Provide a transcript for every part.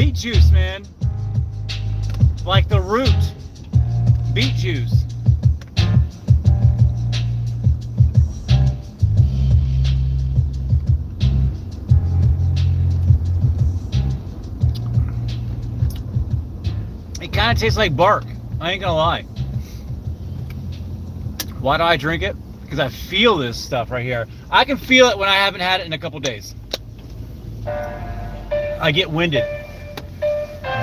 Beet juice, man. Like the root. Beet juice. It kind of tastes like bark. I ain't gonna lie. Why do I drink it? Because I feel this stuff right here. I can feel it when I haven't had it in a couple days. I get winded.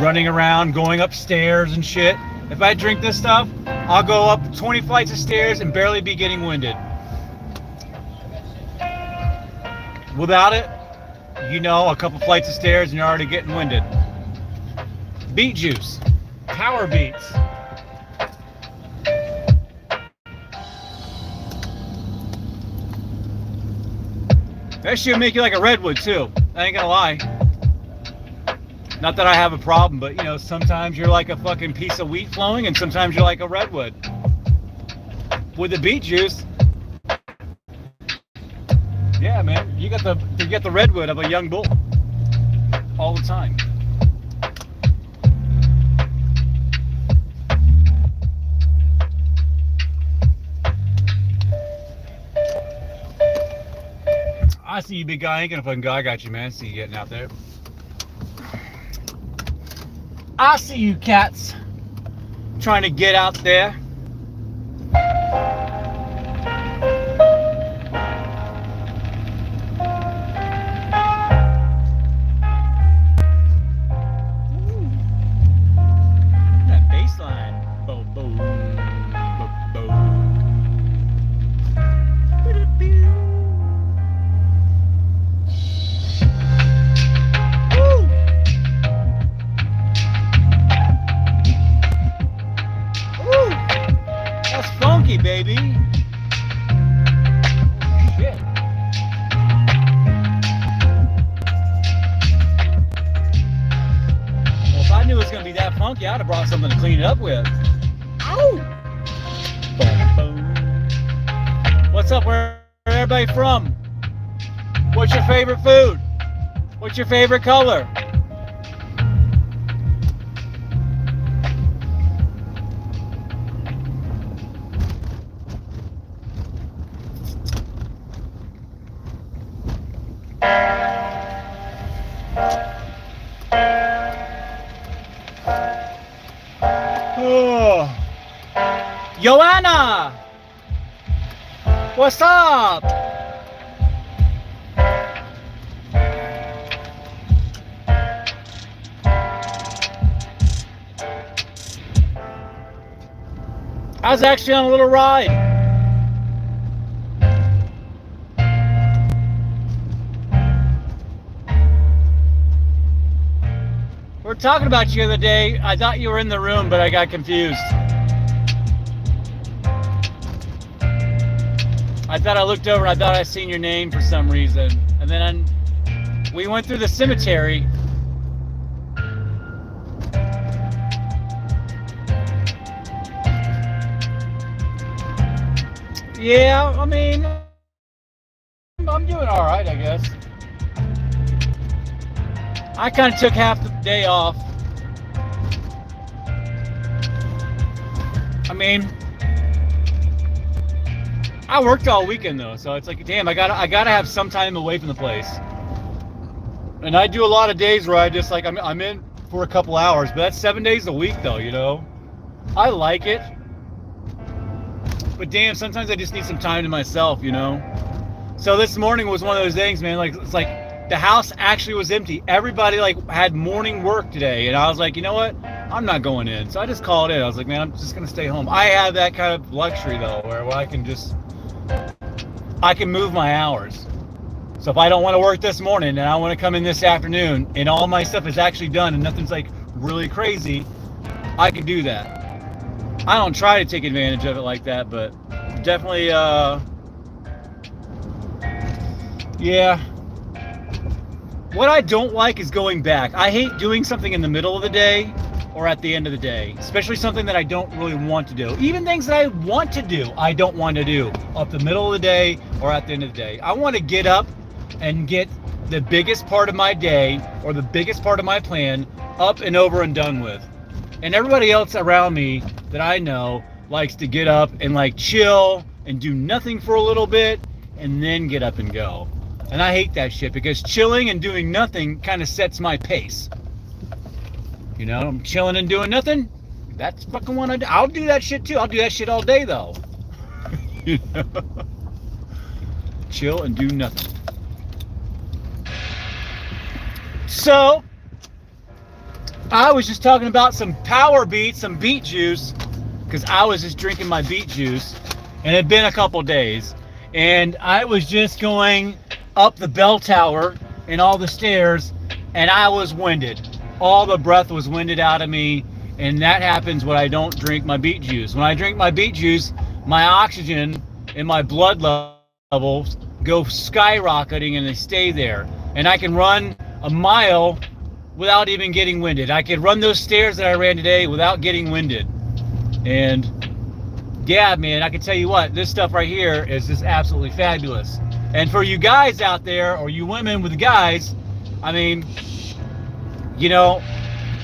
Running around, going upstairs and shit. If I drink this stuff, I'll go up 20 flights of stairs and barely be getting winded. Without it, you know, a couple flights of stairs and you're already getting winded. Beet juice. Power beets. That shit make you like a redwood too. I ain't gonna lie. Not that I have a problem, but you know, sometimes you're like a fucking piece of wheat flowing and sometimes you're like a redwood. With the beet juice, yeah man, you get the redwood of a young bull all the time. I see you, big guy. I ain't gonna fucking go. I got you, man. I see you getting out there. I see you, cats. Trying to get out there. That bass line. Boom, boom, boom, boom. Baby. Shit. Well, if I knew it was gonna be that funky, I'd have brought something to clean it up with. Ow! Boom, boom. What's up? Where everybody from? What's your favorite food? What's your favorite color? Joanna! What's up? I was actually on a little ride. We were talking about you the other day. I thought you were in the room, but I got confused. I thought I looked over and I thought I seen your name for some reason. And then we went through the cemetery. Yeah, I mean, I'm doing all right, I guess. I kind of took half the day off. I mean, I worked all weekend though, so it's like, damn, I gotta have some time away from the place. And I do a lot of days where I just like I'm in for a couple hours, but that's 7 days a week though, you know. I like it, but damn, sometimes I just need some time to myself, you know. So this morning was one of those things, man. Like it's like the house actually was empty. Everybody like had morning work today, and I was like, you know what? I'm not going in. So I just called in. I was like, man, I'm just gonna stay home. I have that kind of luxury though, where I can move my hours. So if I don't want to work this morning and I want to come in this afternoon and all my stuff is actually done and nothing's like really crazy, I can do that. I don't try to take advantage of it like that, but definitely, yeah. What I don't like is going back. I hate doing something in the middle of the day or at the end of the day, especially something that I don't really want to do. Even things that I want to do, I don't want to do up the middle of the day or at the end of the day. I want to get up and get the biggest part of my day or the biggest part of my plan up and over and done with. And everybody else around me that I know likes to get up and like chill and do nothing for a little bit and then get up and go. And I hate that shit because chilling and doing nothing kind of sets my pace. You know, I'm chilling and doing nothing. That's fucking what I do. I'll do that shit too. I'll do that shit all day though. You know? Chill and do nothing. So, I was just talking about some power beats, some beet juice, because I was just drinking my beet juice, and it had been a couple days, and I was just going up the bell tower and all the stairs, and I was winded. All the breath was winded out of me, and that happens when I don't drink my beet juice. When I drink my beet juice, my oxygen and my blood levels go skyrocketing, and they stay there, and I can run a mile without even getting winded. I could run those stairs that I ran today without getting winded. And yeah, man, I can tell you what, this stuff right here is just absolutely fabulous. And for you guys out there, or you women with guys, I mean, you know,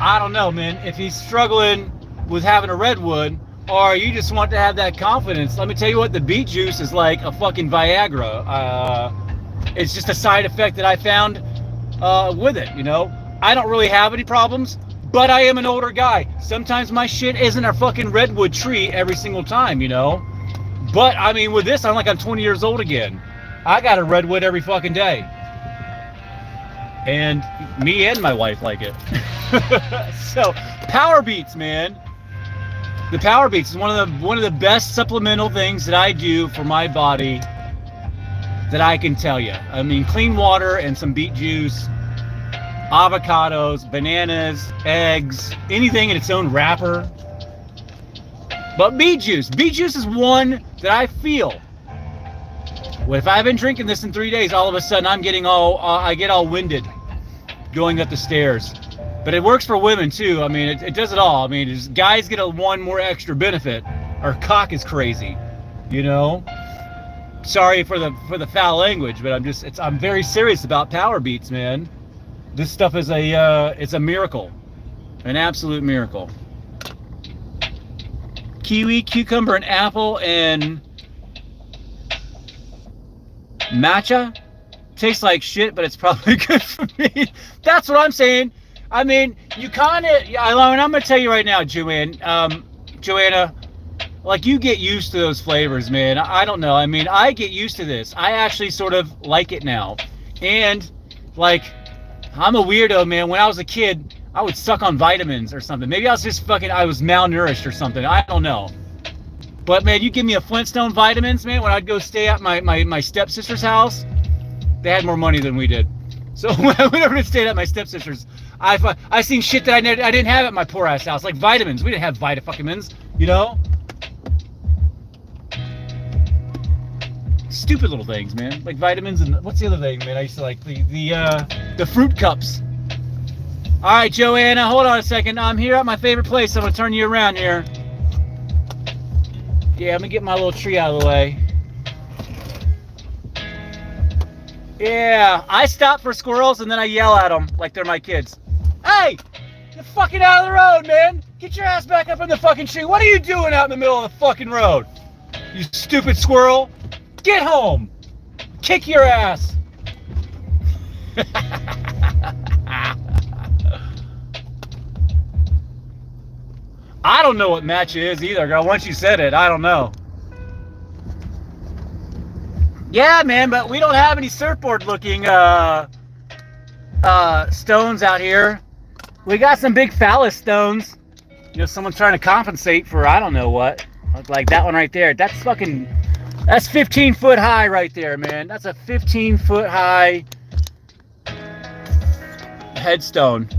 I don't know, man, if he's struggling with having a redwood, or you just want to have that confidence, let me tell you what, the beet juice is like a fucking Viagra. It's just a side effect that I found with it, you know. I don't really have any problems, but I am an older guy. Sometimes my shit isn't a fucking redwood tree every single time, you know. But I mean, with this, I'm like I'm 20 years old again. I got a redwood every fucking day, and me and my wife like it. So power beats, man. The power beats is one of the best supplemental things that I do for my body that I can tell you. I mean, clean water and some beet juice, avocados, bananas, eggs, anything in its own wrapper. But beet juice is one that I feel, well, if I've been drinking this in 3 days, all of a sudden I get all winded going up the stairs. But it works for women too. I mean, it does it all. I mean, guys get one more extra benefit. Our cock is crazy, you know. Sorry for the foul language, but I'm very serious about power beats, man. This stuff is it's a miracle, an absolute miracle. Kiwi, cucumber, and apple, and matcha tastes like shit, but it's probably good for me. That's what I'm saying. I mean, you kind of, I'm going to tell you right now, Joanna, like, you get used to those flavors, man. I don't know. I mean, I get used to this. I actually sort of like it now. And, like, I'm a weirdo, man. When I was a kid, I would suck on vitamins or something. Maybe I was malnourished or something. I don't know. But, man, you give me a Flintstone vitamins, man, when I'd go stay at my stepsister's house, they had more money than we did. So whenever I stayed at my stepsister's, I seen shit that I didn't have at my poor ass house, like vitamins. We didn't have vitamins, you know? Stupid little things, man. Like vitamins and what's the other thing, man? I used to like the fruit cups. All right, Joanna, hold on a second. I'm here at my favorite place. I'm gonna turn you around here. Yeah, I'm gonna get my little tree out of the way. Yeah, I stop for squirrels and then I yell at them like they're my kids. Hey, get fucking out of the road, man. Get your ass back up in the fucking tree. What are you doing out in the middle of the fucking road? You stupid squirrel. Get home. Kick your ass. I don't know what matcha is either, girl. Once you said it, I don't know. Yeah, man, but we don't have any surfboard looking stones out here. We got some big phallus stones. You know, someone's trying to compensate for I don't know what. Like that one right there. That's 15 foot high right there, man. That's a 15 foot high headstone.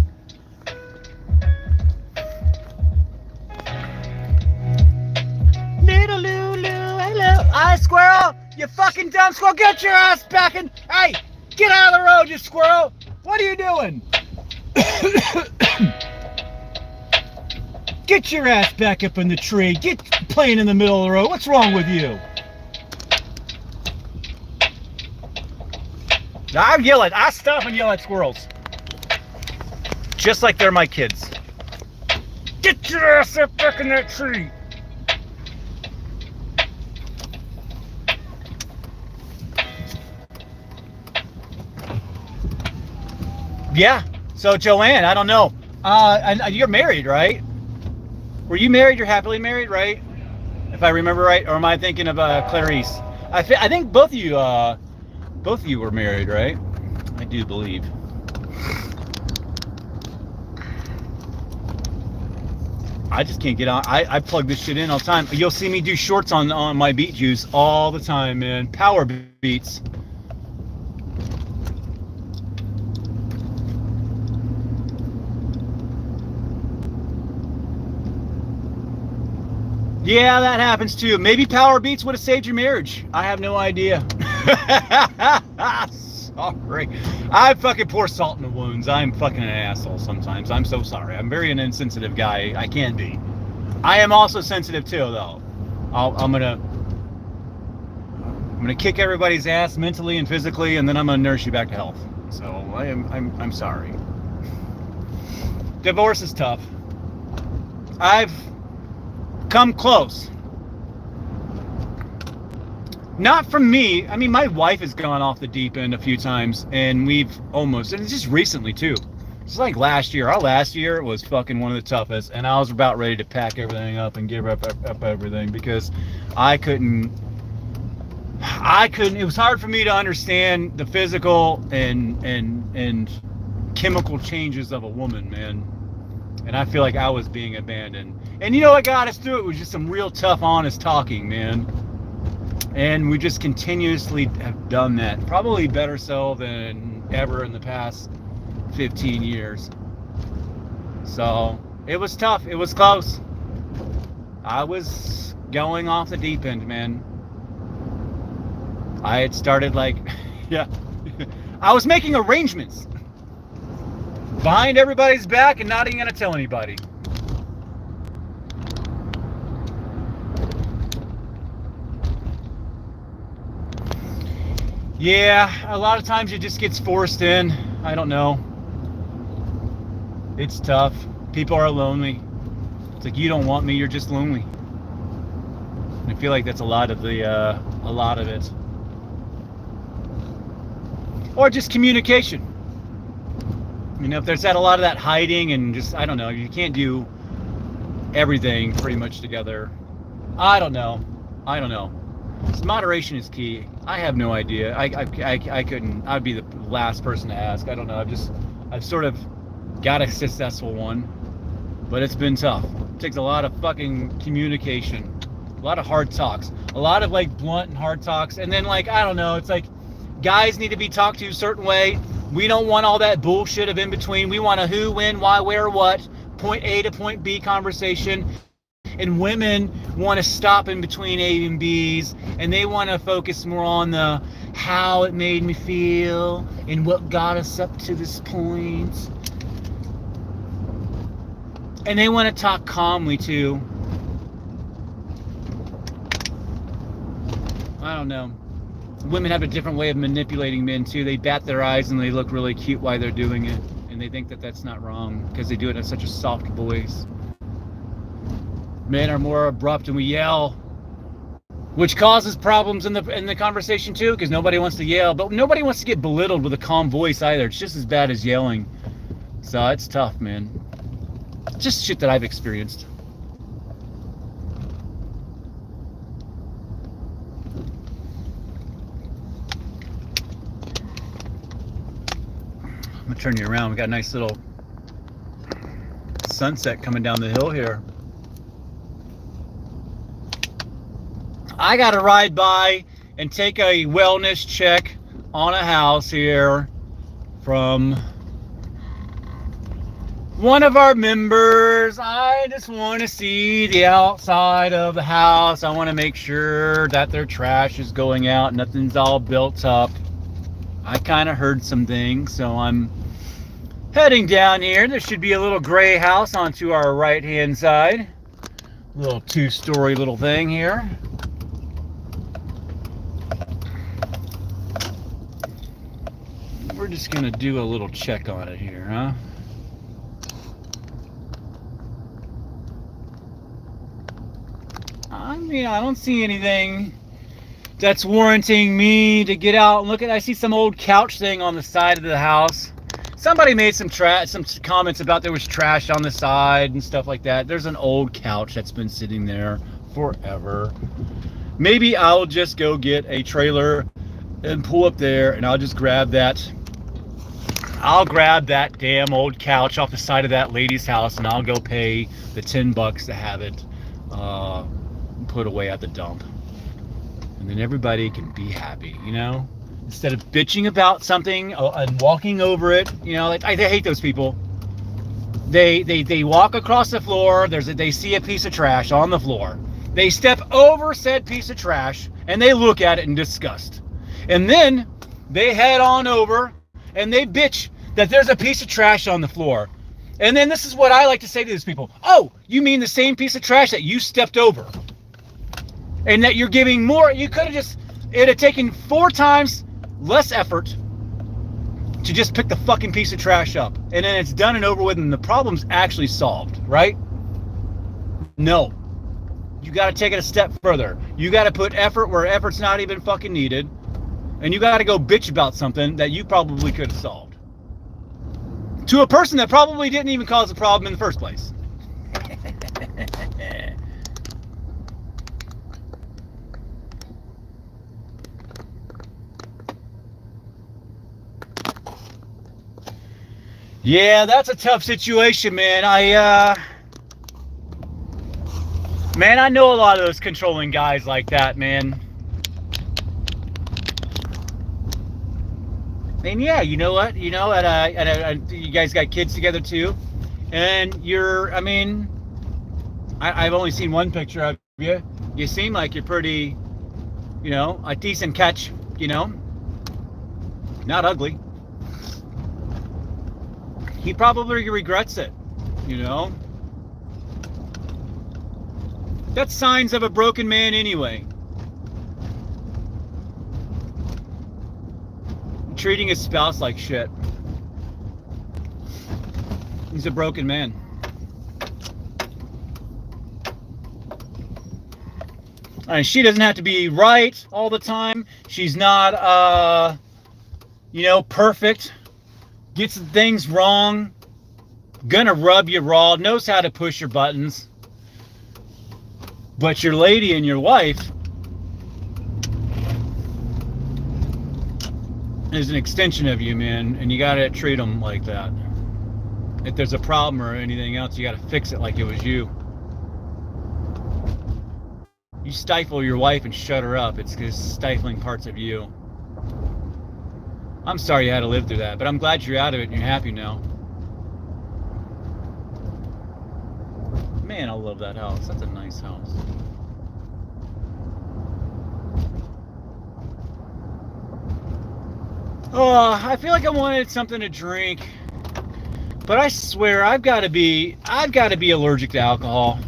Little Lulu, hello. Hi, squirrel. You fucking dumb squirrel. Get your ass back in. Hey, get out of the road, you squirrel. What are you doing? Get your ass back up in the tree. Get playing in the middle of the road. What's wrong with you? I stop and yell at squirrels. just like they're my kids. Get your ass up back in that tree. Yeah. So Joanne, I don't know. You're married, right? Were you married? You're happily married, right? If I remember right, or am I thinking of Clarice? I think both of you were married, right? I do believe. I just can't get on. I plug this shit in all the time. You'll see me do shorts on my beat juice all the time, man. Power beats. Yeah, that happens too. Maybe power beats would have saved your marriage. I have no idea. Sorry. I fucking pour salt in the wounds. I'm fucking an asshole sometimes. I'm so sorry. I'm very an insensitive guy. I can be. I am also sensitive too, though. I'm gonna kick everybody's ass mentally and physically, and then I'm gonna nurse you back to health. So I'm sorry. Divorce is tough. I've come close. Not from me. I mean, my wife has gone off the deep end a few times, and we've almost, and it's just recently too. It's like last year. Our last year was fucking one of the toughest, and I was about ready to pack everything up and give up everything because I couldn't. It was hard for me to understand the physical and chemical changes of a woman, man. And I feel like I was being abandoned. And you know what got us through it was just some real tough, honest talking, man. And we just continuously have done that. Probably better so than ever in the past 15 years. So it was tough. It was close. I was going off the deep end, man. I had started like, yeah. I was making arrangements behind everybody's back and not even gonna tell anybody. Yeah, a lot of times it just gets forced in. I don't know. It's tough. People are lonely. It's like, you don't want me, you're just lonely. And I feel like that's a lot of it. Or just communication. You know, if there's a lot of that hiding and just, I don't know, you can't do everything pretty much together. I don't know. Moderation is key. I have no idea. I couldn't. I'd be the last person to ask. I don't know. I've sort of got a successful one, but it's been tough. It takes a lot of fucking communication, a lot of hard talks, a lot of like blunt and hard talks, and then like, I don't know. It's like guys need to be talked to a certain way. We don't want all that bullshit of in between. We want a who, when, why, where, what, point A to point B conversation. And women want to stop in between A and B's, and they want to focus more on the how it made me feel and what got us up to this point. And they want to talk calmly too. I don't know. Women have a different way of manipulating men too. They bat their eyes and they look really cute while they're doing it, and they think that that's not wrong because they do it in such a soft voice. Men are more abrupt and we yell, which causes problems in the conversation too, because nobody wants to yell, but nobody wants to get belittled with a calm voice either. It's just as bad as yelling. So it's tough, man. It's just shit that I've experienced. I'm gonna turn you around. We got a nice little sunset coming down the hill here. I got to ride by and take a wellness check on a house here from one of our members. I just want to see the outside of the house. I want to make sure that their trash is going out, nothing's all built up. I kind of heard some things, so I'm heading down here. There should be a little gray house onto our right hand side. Little 2-story little thing here. We're just gonna do a little check on it here, huh? mean, I don't see anything that's warranting me to get out and look at. I see some old couch thing on the side of the house. Somebody made some comments about there was trash on the side and stuff like that. There's an old couch that's been sitting there forever. Maybe I'll just go get a trailer and pull up there, and I'll just grab that. I'll grab that damn old couch off the side of that lady's house, and I'll go pay the $10 to have it put away at the dump. And then everybody can be happy, you know? Instead of bitching about something and walking over it, you know, like I hate those people. They walk across the floor, they see a piece of trash on the floor. They step over said piece of trash and they look at it in disgust. And then they head on over and they bitch that there's a piece of trash on the floor. And then this is what I like to say to these people. Oh, you mean the same piece of trash that you stepped over? And that you're giving more, you could have just, it had taken 4 times less effort to just pick the fucking piece of trash up. And then it's done and over with and the problem's actually solved, right? No. You got to take it a step further. You got to put effort where effort's not even fucking needed. And you got to go bitch about something that you probably could have solved. To a person that probably didn't even cause the problem in the first place. Yeah, that's a tough situation, man. Man, I know a lot of those controlling guys like that, man. And yeah, you know what? You know, you guys got kids together too, and I mean, I've only seen one picture of you. You seem like you're pretty, you know, a decent catch. You know, not ugly. He probably regrets it, you know. That's signs of a broken man anyway. Treating his spouse like shit. He's a broken man. And she doesn't have to be right all the time. She's not, you know, perfect. Gets things wrong, gonna rub you raw, knows how to push your buttons. But your lady and your wife is an extension of you, man, and you gotta treat them like that. If there's a problem or anything else, you gotta fix it like it was you. You stifle your wife and shut her up, it's just stifling parts of you. I'm sorry you had to live through that, but I'm glad you're out of it and you're happy now. Man, I love that house. That's a nice house. Oh, I feel like I wanted something to drink, but I swear I've got to be allergic to alcohol.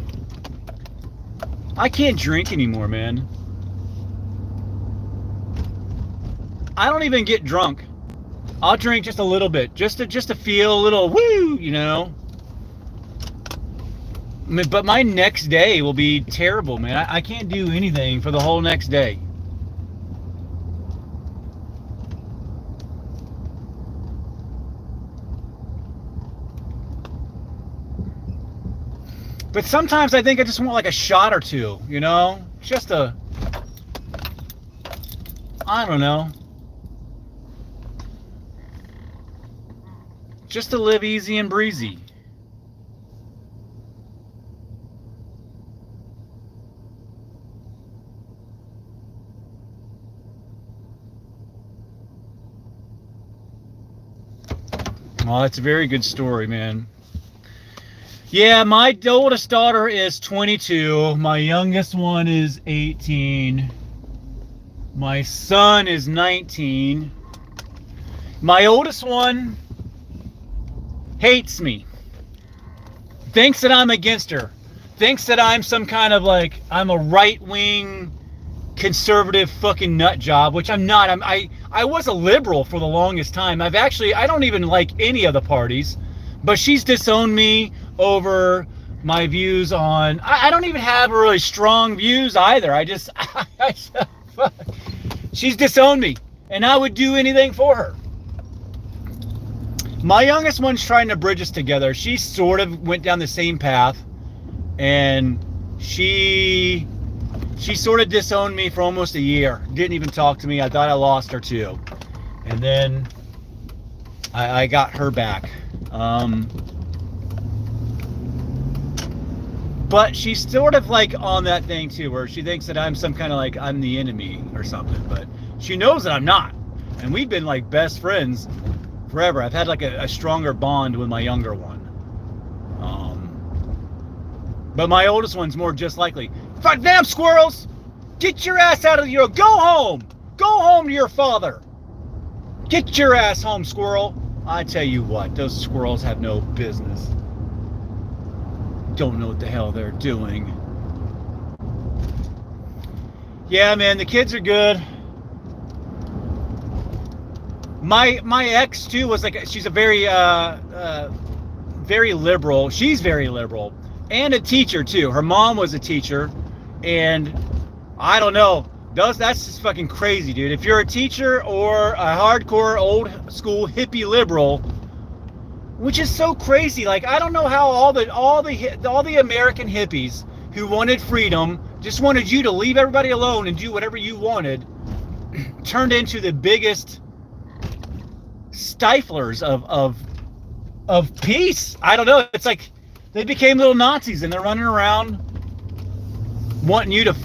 I can't drink anymore, man. I don't even get drunk. I'll drink just a little bit, just to feel a little woo, you know. But my next day will be terrible, man. I can't do anything for the whole next day. But sometimes I think I just want like a shot or two, you know? Just I don't know. Just to live easy and breezy. Well, that's a very good story, man. Yeah, my oldest daughter is 22. My youngest one is 18. My son is 19. My oldest one hates me. Thinks that I'm against her. Thinks that I'm some kind of like, I'm a right-wing conservative fucking nut job, which I'm not. I was a liberal for the longest time. I don't even like any of the parties, but she's disowned me over my views on, I don't even have really strong views either. She's disowned me, and I would do anything for her. My youngest one's trying to bridge us together. She sort of went down the same path, and she sort of disowned me for almost a year. Didn't even talk to me. I thought I lost her too. And then I got her back. But she's sort of like on that thing too, where she thinks that I'm some kind of like, I'm the enemy or something. But she knows that I'm not. And we've been like best friends forever. I've had like a stronger bond with my younger one. But my oldest one's more just likely. Fuck damn squirrels! Get your ass out of your, go home! Go home to your father! Get your ass home, squirrel! I tell you what, those squirrels have no business. Don't know what the hell they're doing. Yeah, man, the kids are good. My ex too was like, she's a very very liberal. She's very liberal. And a teacher too. Her mom was a teacher, and I don't know. That's just fucking crazy, dude. If you're a teacher or a hardcore old school hippie liberal, which is so crazy. Like, I don't know how all the American hippies who wanted freedom, just wanted you to leave everybody alone and do whatever you wanted, turned into the biggest stiflers of peace. I don't know. It's like they became little Nazis, and they're running around wanting you to.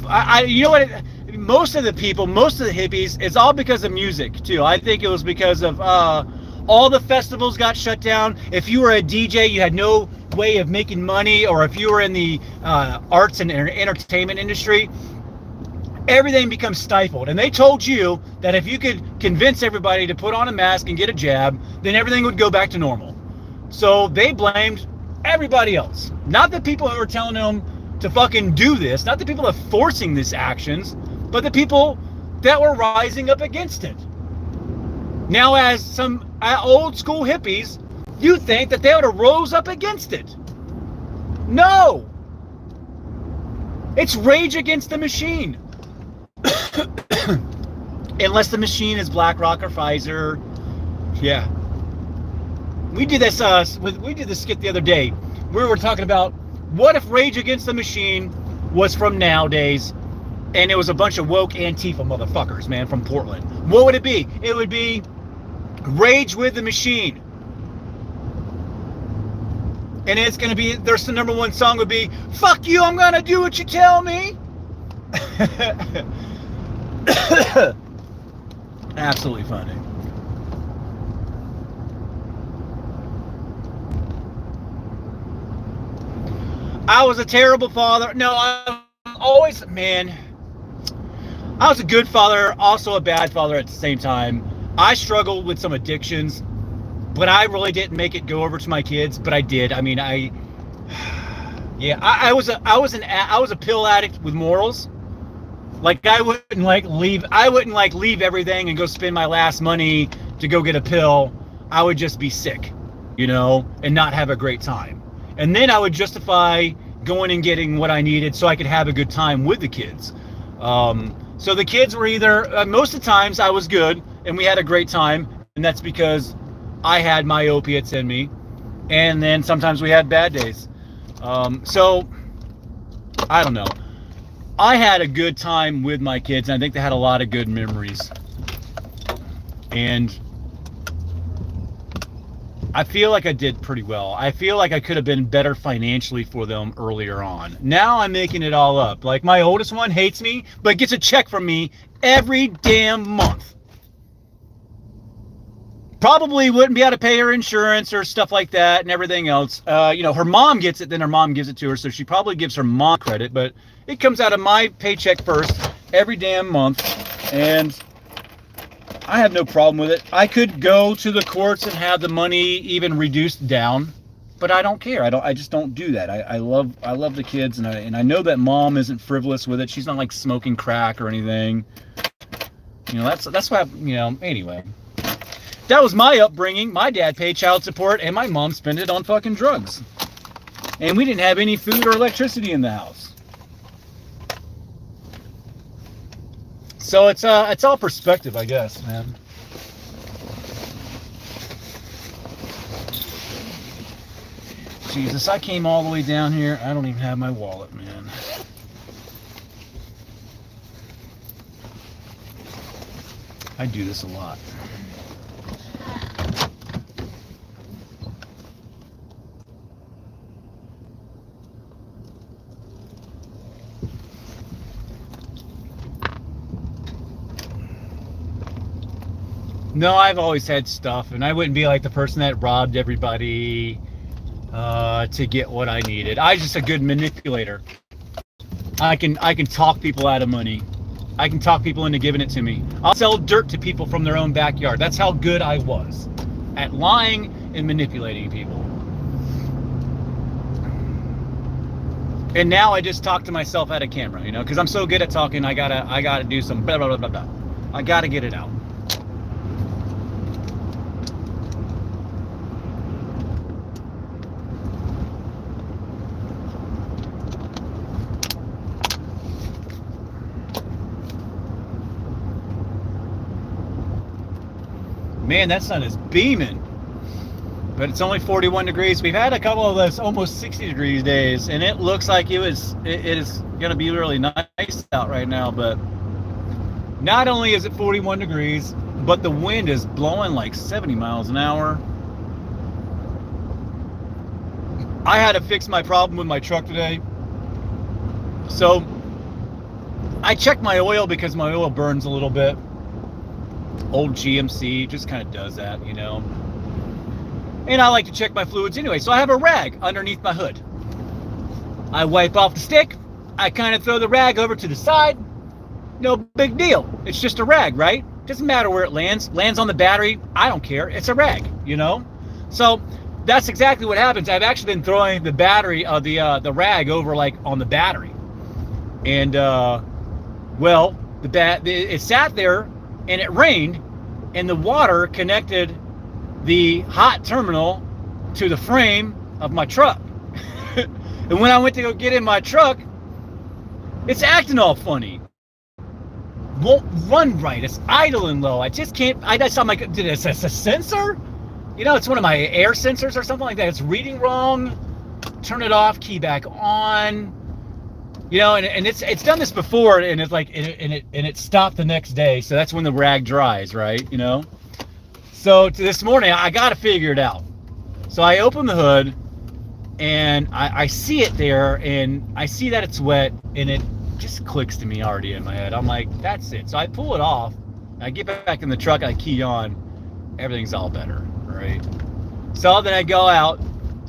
You know what? Most of the people, most of the hippies, it's all because of music too. I think it was because of all the festivals got shut down. If you were a DJ, you had no way of making money, or if you were in the arts and entertainment industry, everything becomes stifled. And they told you that if you could convince everybody to put on a mask and get a jab, then everything would go back to normal. So they blamed everybody else. Not the people who were telling them to fucking do this, not the people that are forcing these actions, but the people that were rising up against it. Now, as some old school hippies, you think that they would have rose up against it. No! It's rage against the machine. Unless the machine is BlackRock or Pfizer. Yeah. We did this we did this skit the other day. We were talking about, what if Rage Against the Machine was from nowadays, and it was a bunch of woke Antifa motherfuckers, man, from Portland. What would it be? It would be Rage with the Machine. And it's gonna be, their number one song would be, fuck you, I'm gonna do what you tell me. Absolutely funny. I was a terrible father. No, I'm always, man, I was a good father, also a bad father at the same time. I struggled with some addictions, but I really didn't make it go over to my kids, but I did. I mean, I was a pill addict with morals. Like, I wouldn't leave everything and go spend my last money to go get a pill. I would just be sick, you know, and not have a great time. And then I would justify going and getting what I needed so I could have a good time with the kids. So the kids were either, most of the times I was good and we had a great time, and that's because I had my opiates in me. And then sometimes we had bad days. So I don't know. I had a good time with my kids, and I think they had a lot of good memories. And I feel like I did pretty well. I feel like I could have been better financially for them earlier on. Now I'm making it all up. Like, my oldest one hates me, but gets a check from me every damn month. Probably wouldn't be able to pay her insurance or stuff like that and everything else. You know, her mom gets it, then her mom gives it to her, so she probably gives her mom credit, but it comes out of my paycheck first every damn month, and I have no problem with it. I could go to the courts and have the money even reduced down, but I don't care. I just don't do that. I love the kids, and I know that mom isn't frivolous with it. She's not like smoking crack or anything. You know, that's why, you know, anyway. That was my upbringing. My dad paid child support, and my mom spent it on fucking drugs. And we didn't have any food or electricity in the house. So it's all perspective, I guess, man. Jesus, I came all the way down here. I don't even have my wallet, man. I do this a lot. No, I've always had stuff, and I wouldn't be like the person that robbed everybody to get what I needed. I'm just a good manipulator. I can talk people out of money. I can talk people into giving it to me. I'll sell dirt to people from their own backyard. That's how good I was at lying and manipulating people. And now I just talk to myself at a camera, you know, because I'm so good at talking. I gotta do some blah blah blah blah. I gotta get it out. Man, that sun is beaming, but it's only 41 degrees. We've had a couple of those almost 60 degrees days, and it looks like it is going to be really nice out right now. But not only is it 41 degrees, but the wind is blowing like 70 miles an hour. I had to fix my problem with my truck today. So I checked my oil because my oil burns a little bit. Old GMC just kind of does that, you know. And I like to check my fluids anyway, so I have a rag underneath my hood. I wipe off the stick, I kind of throw the rag over to the side. No big deal. It's just a rag, right? Doesn't matter where it lands. Lands on the battery, I don't care. It's a rag, you know. So that's exactly what happens. I've actually been throwing the battery, the rag over like on the battery, and well, it sat there. And it rained, and the water connected the hot terminal to the frame of my truck. And when I went to go get in my truck, it's acting all funny. Won't run right. It's idling low. I just can't. I'm like, did it a sensor? You know, it's one of my air sensors or something like that. It's reading wrong. Turn it off. Key back on. You know, and it's done this before, and it's like it stopped the next day. So that's when the rag dries, right? You know. So this morning I got to figure it out. So I open the hood, and I see it there, and I see that it's wet, and it just clicks to me already in my head. I'm like, that's it. So I pull it off. I get back in the truck. I key on. Everything's all better, right? So then I go out,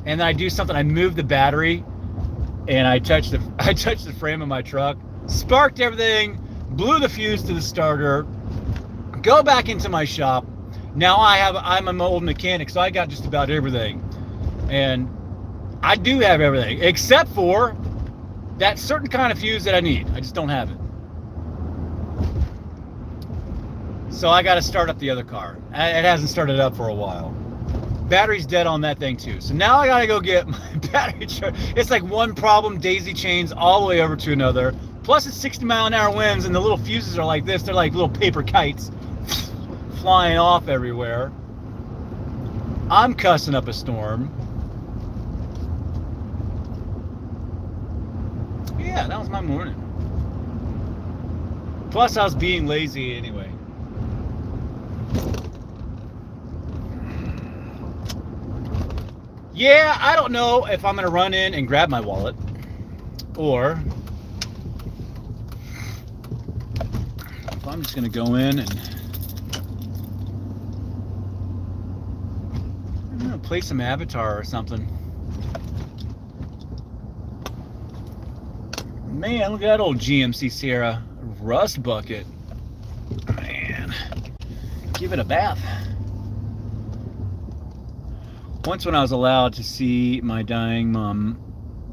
and then I do something. I move the battery. And I touched the frame of my truck, sparked everything, blew the fuse to the starter, go back into my shop. Now I'm an old mechanic, so I got just about everything. And I do have everything, except for that certain kind of fuse that I need. I just don't have it. So I got to start up the other car. It hasn't started up for a while. Battery's dead on that thing too. So now I gotta go get my battery charge. It's like one problem daisy chains all the way over to another. Plus it's 60-mile-an-hour winds, and the little fuses are like this. They're like little paper kites flying off everywhere. I'm cussing up a storm. Yeah, that was my morning. Plus I was being lazy anyway. Yeah, I don't know if I'm going to run in and grab my wallet, or if I'm just going to go in and I'm going to play some Avatar or something. Man, look at that old GMC Sierra rust bucket. Man, give it a bath. Once when I was allowed to see my dying mom,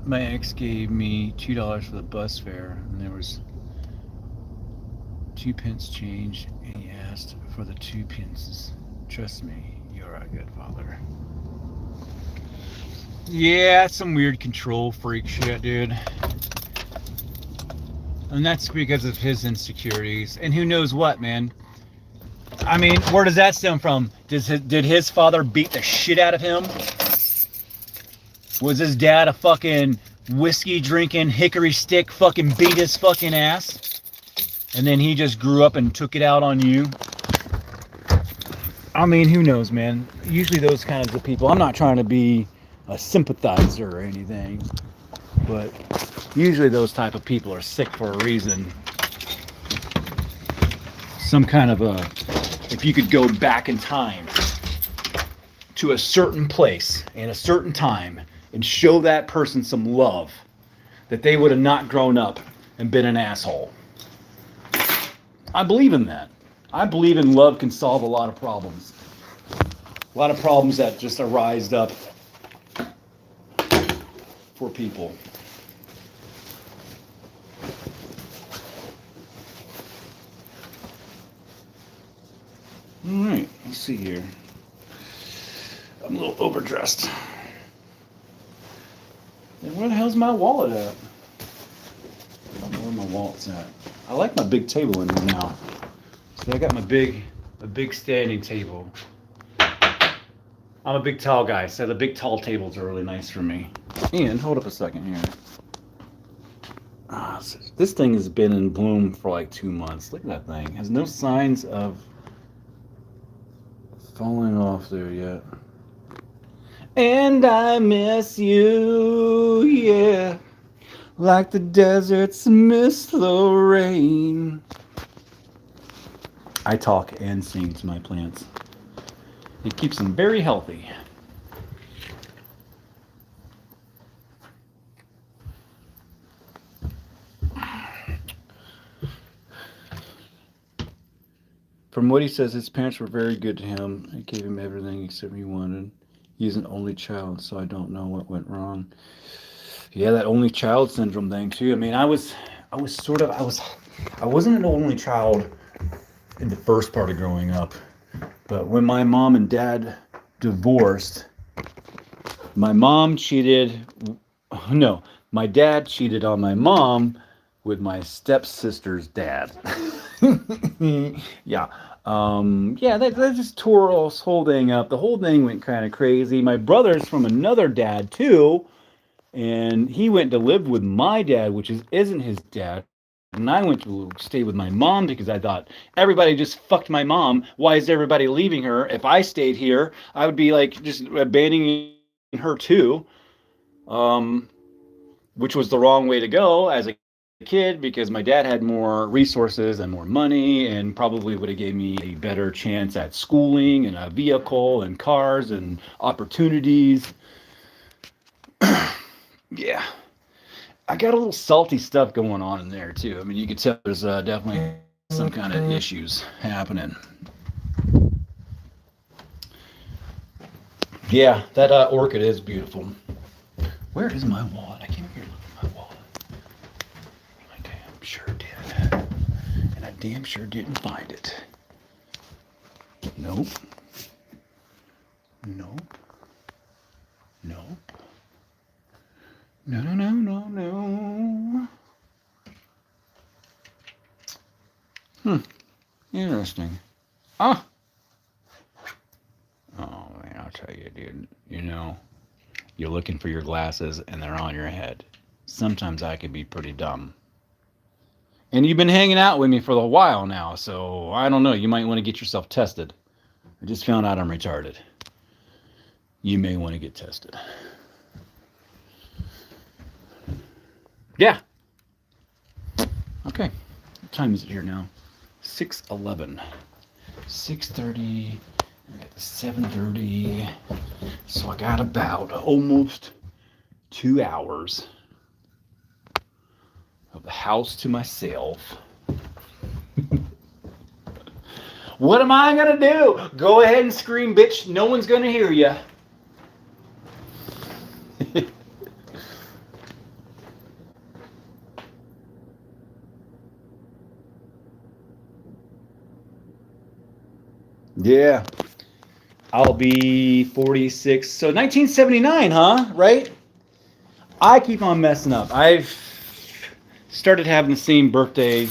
my ex gave me $2 for the bus fare, and there was 2 pence change, and he asked for the 2 pences. Trust me, you're a good father. Yeah, it's some weird control freak shit, dude. And that's because of his insecurities. And who knows what, man. I mean, where does that stem from? Did his father beat the shit out of him? Was his dad a fucking whiskey drinking, hickory stick fucking beat his fucking ass? And then he just grew up and took it out on you? I mean, who knows, man. Usually those kinds of people, I'm not trying to be a sympathizer or anything, but usually those type of people are sick for a reason. Some kind of a, if you could go back in time to a certain place and a certain time and show that person some love, that they would have not grown up and been an asshole. I believe in that. I believe in love can solve a lot of problems. A lot of problems that just arise up for people. All right, let's see here. I'm a little overdressed. And where the hell's my wallet at? I don't know where my wallet's at. I like my big table in here now. So I got my big standing table. I'm a big tall guy, so the big tall tables are really nice for me. And hold up a second here. This thing has been in bloom for like 2 months. Look at that thing. It has no signs of falling off there yet. And I miss you, yeah, like the deserts miss the rain. I talk and sing to my plants. It keeps them very healthy. From what he says, his parents were very good to him. They gave him everything except he wanted. He's an only child, so I don't know what went wrong. Yeah, that only child syndrome thing too. I mean, I wasn't an only child in the first part of growing up, but when my mom and dad divorced, my dad cheated on my mom with my stepsister's dad. Yeah. That just tore this whole thing up. The whole thing went kind of crazy. My brother's from another dad too, and he went to live with my dad, which isn't his dad. And I went to stay with my mom because I thought everybody just fucked my mom. Why is everybody leaving her? If I stayed here, I would be like just abandoning her too. Which was the wrong way to go as a kid because my dad had more resources and more money and probably would have gave me a better chance at schooling and a vehicle and cars and opportunities. Yeah. I got a little salty stuff going on in there too. I mean, you could tell there's definitely some kind of issues happening. Yeah, that orchid is beautiful. Where is my wallet? I came here looking for my wallet. I damn sure did. And I damn sure didn't find it. Nope. Nope. Nope. No. Interesting. Ah. Oh, man, I'll tell you, dude. You know, you're looking for your glasses and they're on your head. Sometimes I can be pretty dumb. And you've been hanging out with me for a while now, so I don't know. You might want to get yourself tested. I just found out I'm retarded. You may want to get tested. Yeah. Okay. What time is it here now? 6:11. 6:30. 7:30. So I got about almost 2 hours of the house to myself. What am I gonna do? Go ahead and scream, bitch. No one's gonna hear you. Yeah. I'll be 46. So 1979, huh? Right? I keep on messing up. I've started having the same birthday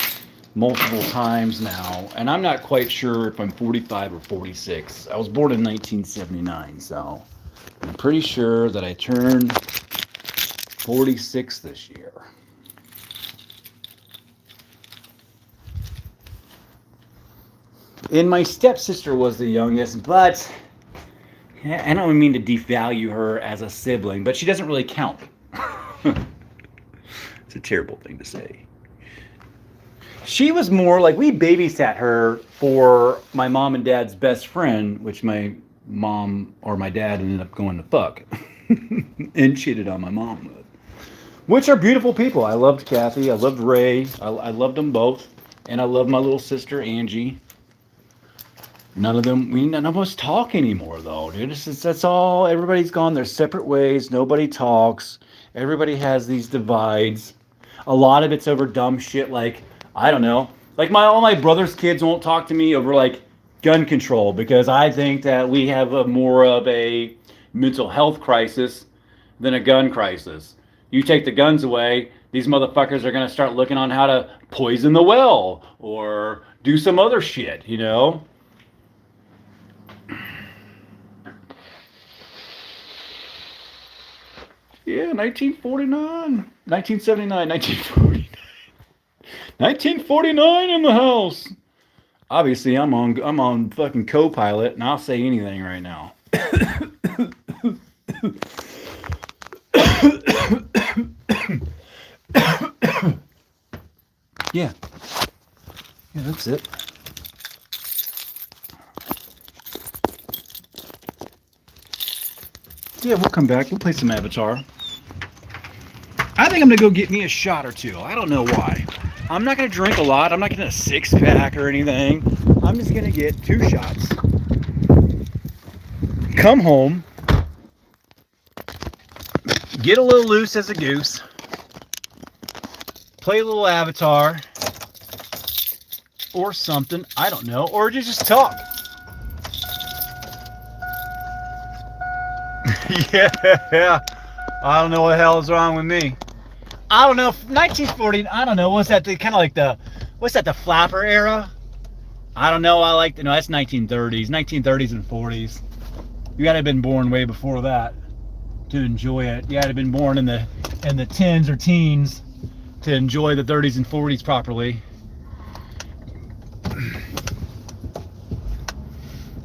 multiple times now, and I'm not quite sure if I'm 45 or 46. I was born in 1979, so I'm pretty sure that I turned 46 this year. And my stepsister was the youngest, but I don't mean to devalue her as a sibling, but she doesn't really count. It's a terrible thing to say. She was more like, we babysat her for my mom and dad's best friend, which my mom or my dad ended up going to fuck and cheated on my mom with. Which are beautiful people. I loved Kathy. I loved Ray. I loved them both. And I love my little sister, Angie. None of us talk anymore, though, dude. That's all. Everybody's gone their separate ways. Nobody talks. Everybody has these divides. A lot of it's over dumb shit like, I don't know. Like all my brother's kids won't talk to me over like gun control because I think that we have more of a mental health crisis than a gun crisis. You take the guns away, these motherfuckers are going to start looking on how to poison the well or do some other shit, you know? Yeah, 1949, 1979, 1949. 1949 in the house. Obviously, I'm on fucking co-pilot, and I'll say anything right now. Yeah, that's it. Yeah, we'll come back. We'll play some Avatar. I think I'm going to go get me a shot or two. I don't know why. I'm not going to drink a lot. I'm not getting a six-pack or anything. I'm just going to get 2 shots. Come home. Get a little loose as a goose. Play a little Avatar. Or something. I don't know. Or just talk. Yeah. I don't know what the hell is wrong with me. I don't know. 1940, I don't know. What's that? What's that? The flapper era? I don't know. No, that's 1930s. 1930s and 40s. You gotta have been born way before that to enjoy it. You gotta have been born in the 10s or teens to enjoy the 30s and 40s properly.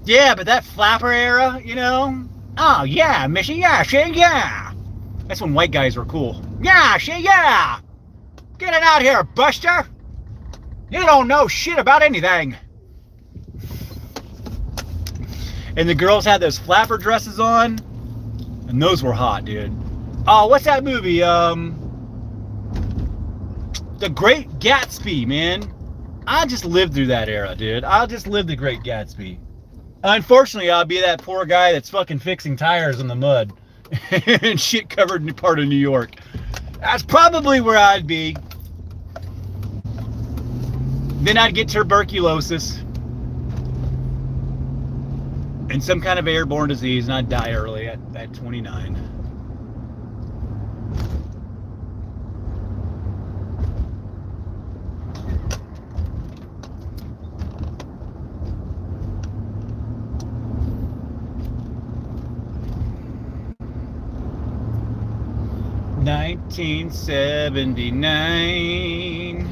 Yeah, but that flapper era, you know? Oh, yeah, Missy, yeah, shit, yeah. That's when white guys were cool. Yeah, shit, yeah. Get it out here, Buster. You don't know shit about anything. And the girls had those flapper dresses on. And those were hot, dude. Oh, what's that movie? The Great Gatsby, man. I just lived through that era, dude. I just lived the Great Gatsby. Unfortunately, I'll be that poor guy that's fucking fixing tires in the mud and shit covered part of New York. That's probably where I'd be. Then I'd get tuberculosis and some kind of airborne disease, and I'd die early at 29. $1979.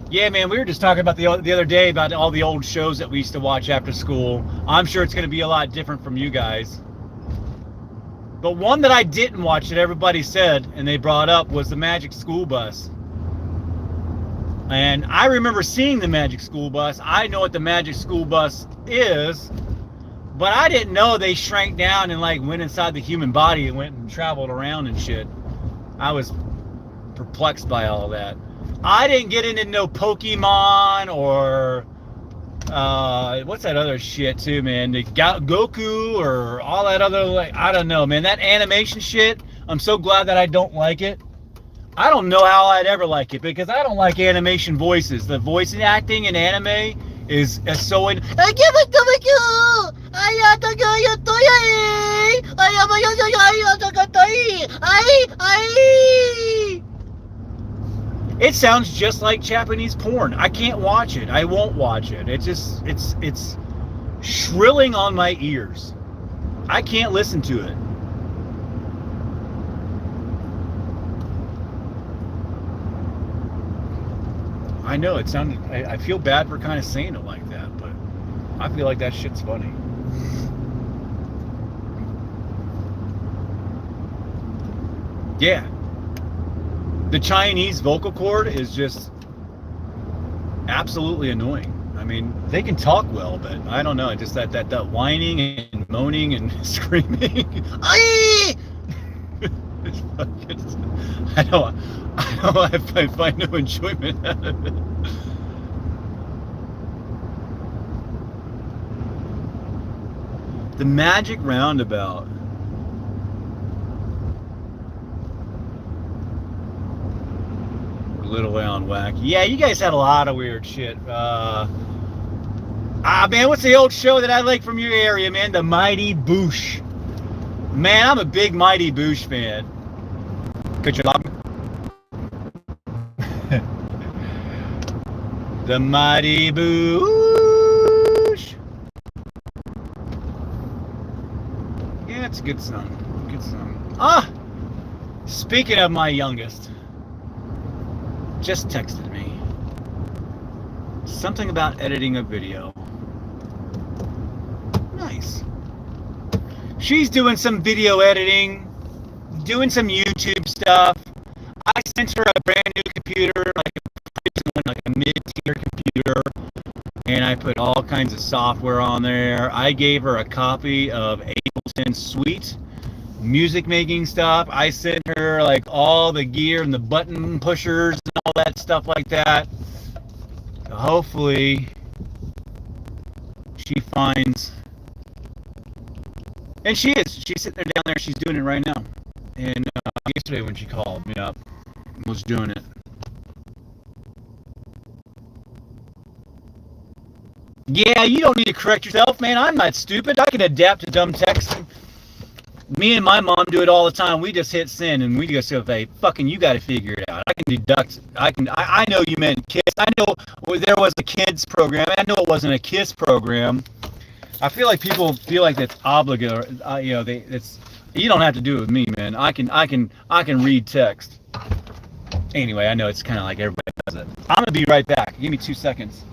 Yeah, man, we were just talking about the other day about all the old shows that we used to watch after school. I'm sure it's going to be a lot different from you guys. But one that I didn't watch that everybody said and they brought up was the Magic School Bus. And I remember seeing the Magic School Bus. I know what the Magic School Bus is. But I didn't know they shrank down and like went inside the human body and went and traveled around and shit. I was perplexed by all that. I didn't get into no Pokemon or what's that other shit too, man? The Goku or all that other, like, I don't know, man. That animation shit, I'm so glad that I don't like it. I don't know how I'd ever like it because I don't like animation voices. The voice acting in anime is so. It sounds just like Japanese porn. I can't watch it. I won't watch it. It's shrilling on my ears. I can't listen to it. I know it sounded. I feel bad for kind of saying it like that, but I feel like that shit's funny. Yeah. The Chinese vocal cord is just absolutely annoying. I mean, they can talk well, but I don't know. Just that whining and moaning and screaming. I find no enjoyment out of it. The Magic Roundabout. Little way on wacky. Yeah, you guys had a lot of weird shit. Man, what's the old show that I like from your area, man? The Mighty Boosh. Man, I'm a big Mighty Boosh fan. Could you love me? The Mighty Boosh. Yeah, it's a good song. Good song. Ah! Speaking of my youngest. Just texted me something about editing a video. Nice. She's doing some video editing, doing some YouTube stuff. I sent her a brand new computer, like a mid-tier computer, and I put all kinds of software on there. I gave her a copy of Ableton Suite music making stuff. I sent her like all the gear and the button pushers and all that stuff like that. So hopefully she finds, and she's sitting there down there, she's doing it right now. And yesterday when she called me up, was doing it. Yeah, you don't need to correct yourself, man. I'm not stupid. I can adapt to dumb text. Me and my mom do it all the time. We just hit send and we just go, hey, fucking, you got to figure it out. I can deduct. I know you meant kiss. I know there was a kids program. I know it wasn't a kiss program. I feel like people feel like that's obligatory. You don't have to do it with me, man. I can read text. Anyway, I know it's kind of like everybody does it. I'm gonna be right back. Give me 2 seconds.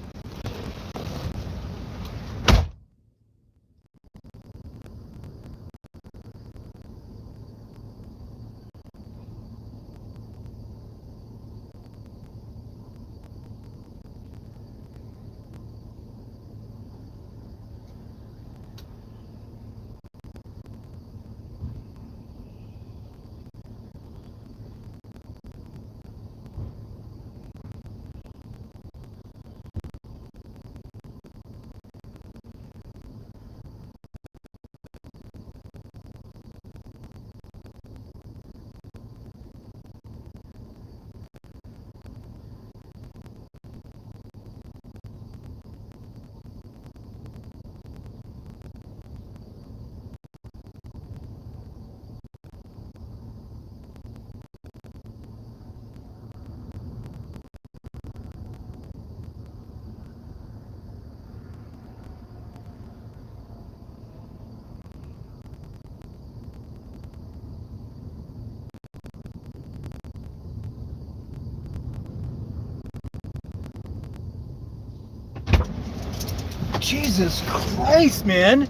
Jesus Christ, man.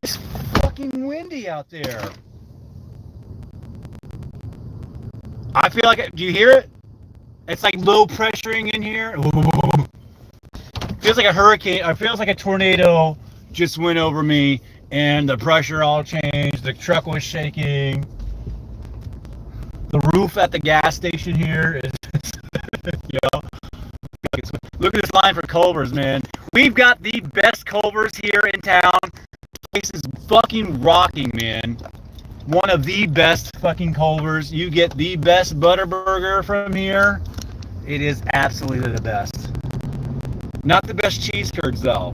It's fucking windy out there. I feel like, do you hear it? It's like low pressuring in here. Ooh. Feels like a hurricane. It feels like a tornado just went over me and the pressure all changed. The truck was shaking. The roof at the gas station here is, you know. Look at this line for Culver's, man. We've got the best Culver's here in town. This place is fucking rocking, man. one of the best fucking Culvers. You get the best Butterburger from here. It is absolutely the best. Not the best cheese curds though.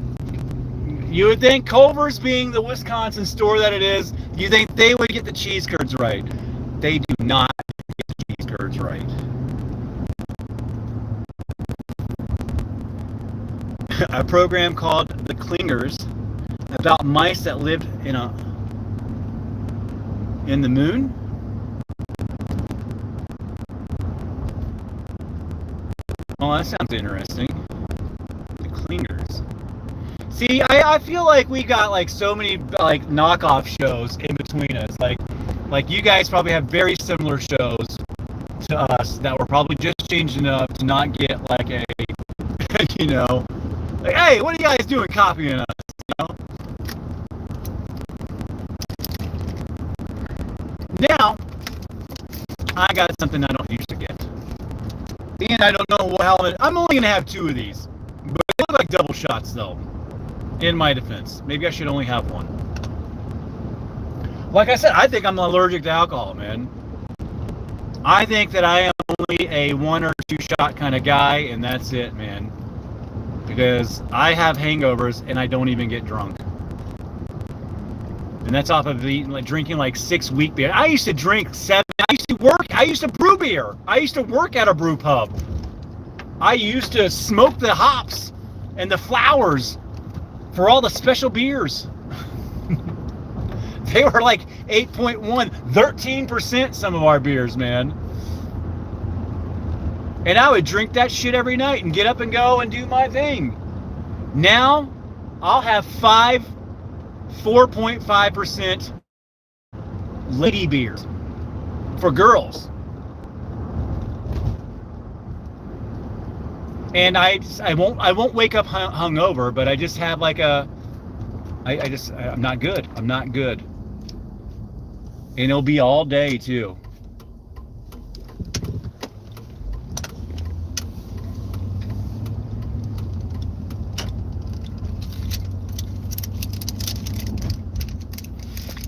You would think Culver's, being the Wisconsin store that it is, you think they would get the cheese curds right. They do not get the cheese curds right. A program called The Clingers, about mice that lived in the moon. Oh, that sounds interesting. The Clingers. See, I feel like we got like so many like knockoff shows in between us. Like you guys probably have very similar shows to us that were probably just changed enough to not get like a, you know, like, hey, what are you guys doing copying us? You know? Now, I got something I don't used to get. And I don't know how I'm only going to have 2 of these. But they look like double shots, though. In my defense. Maybe I should only have 1. Like I said, I think I'm allergic to alcohol, man. I think that I am only a 1 or 2 shot kind of guy, and that's it, man. Because I have hangovers, and I don't even get drunk. And that's off of drinking like 6 week beer. I used to drink 7. I used to brew beer. I used to work at a brew pub. I used to smoke the hops and the flowers for all the special beers. They were like 8.1, 13% some of our beers, man. And I would drink that shit every night and get up and go and do my thing. Now, I'll have 4.5% lady beers for girls. And I won't wake up hungover, but I just have like I'm not good. I'm not good. And it'll be all day too.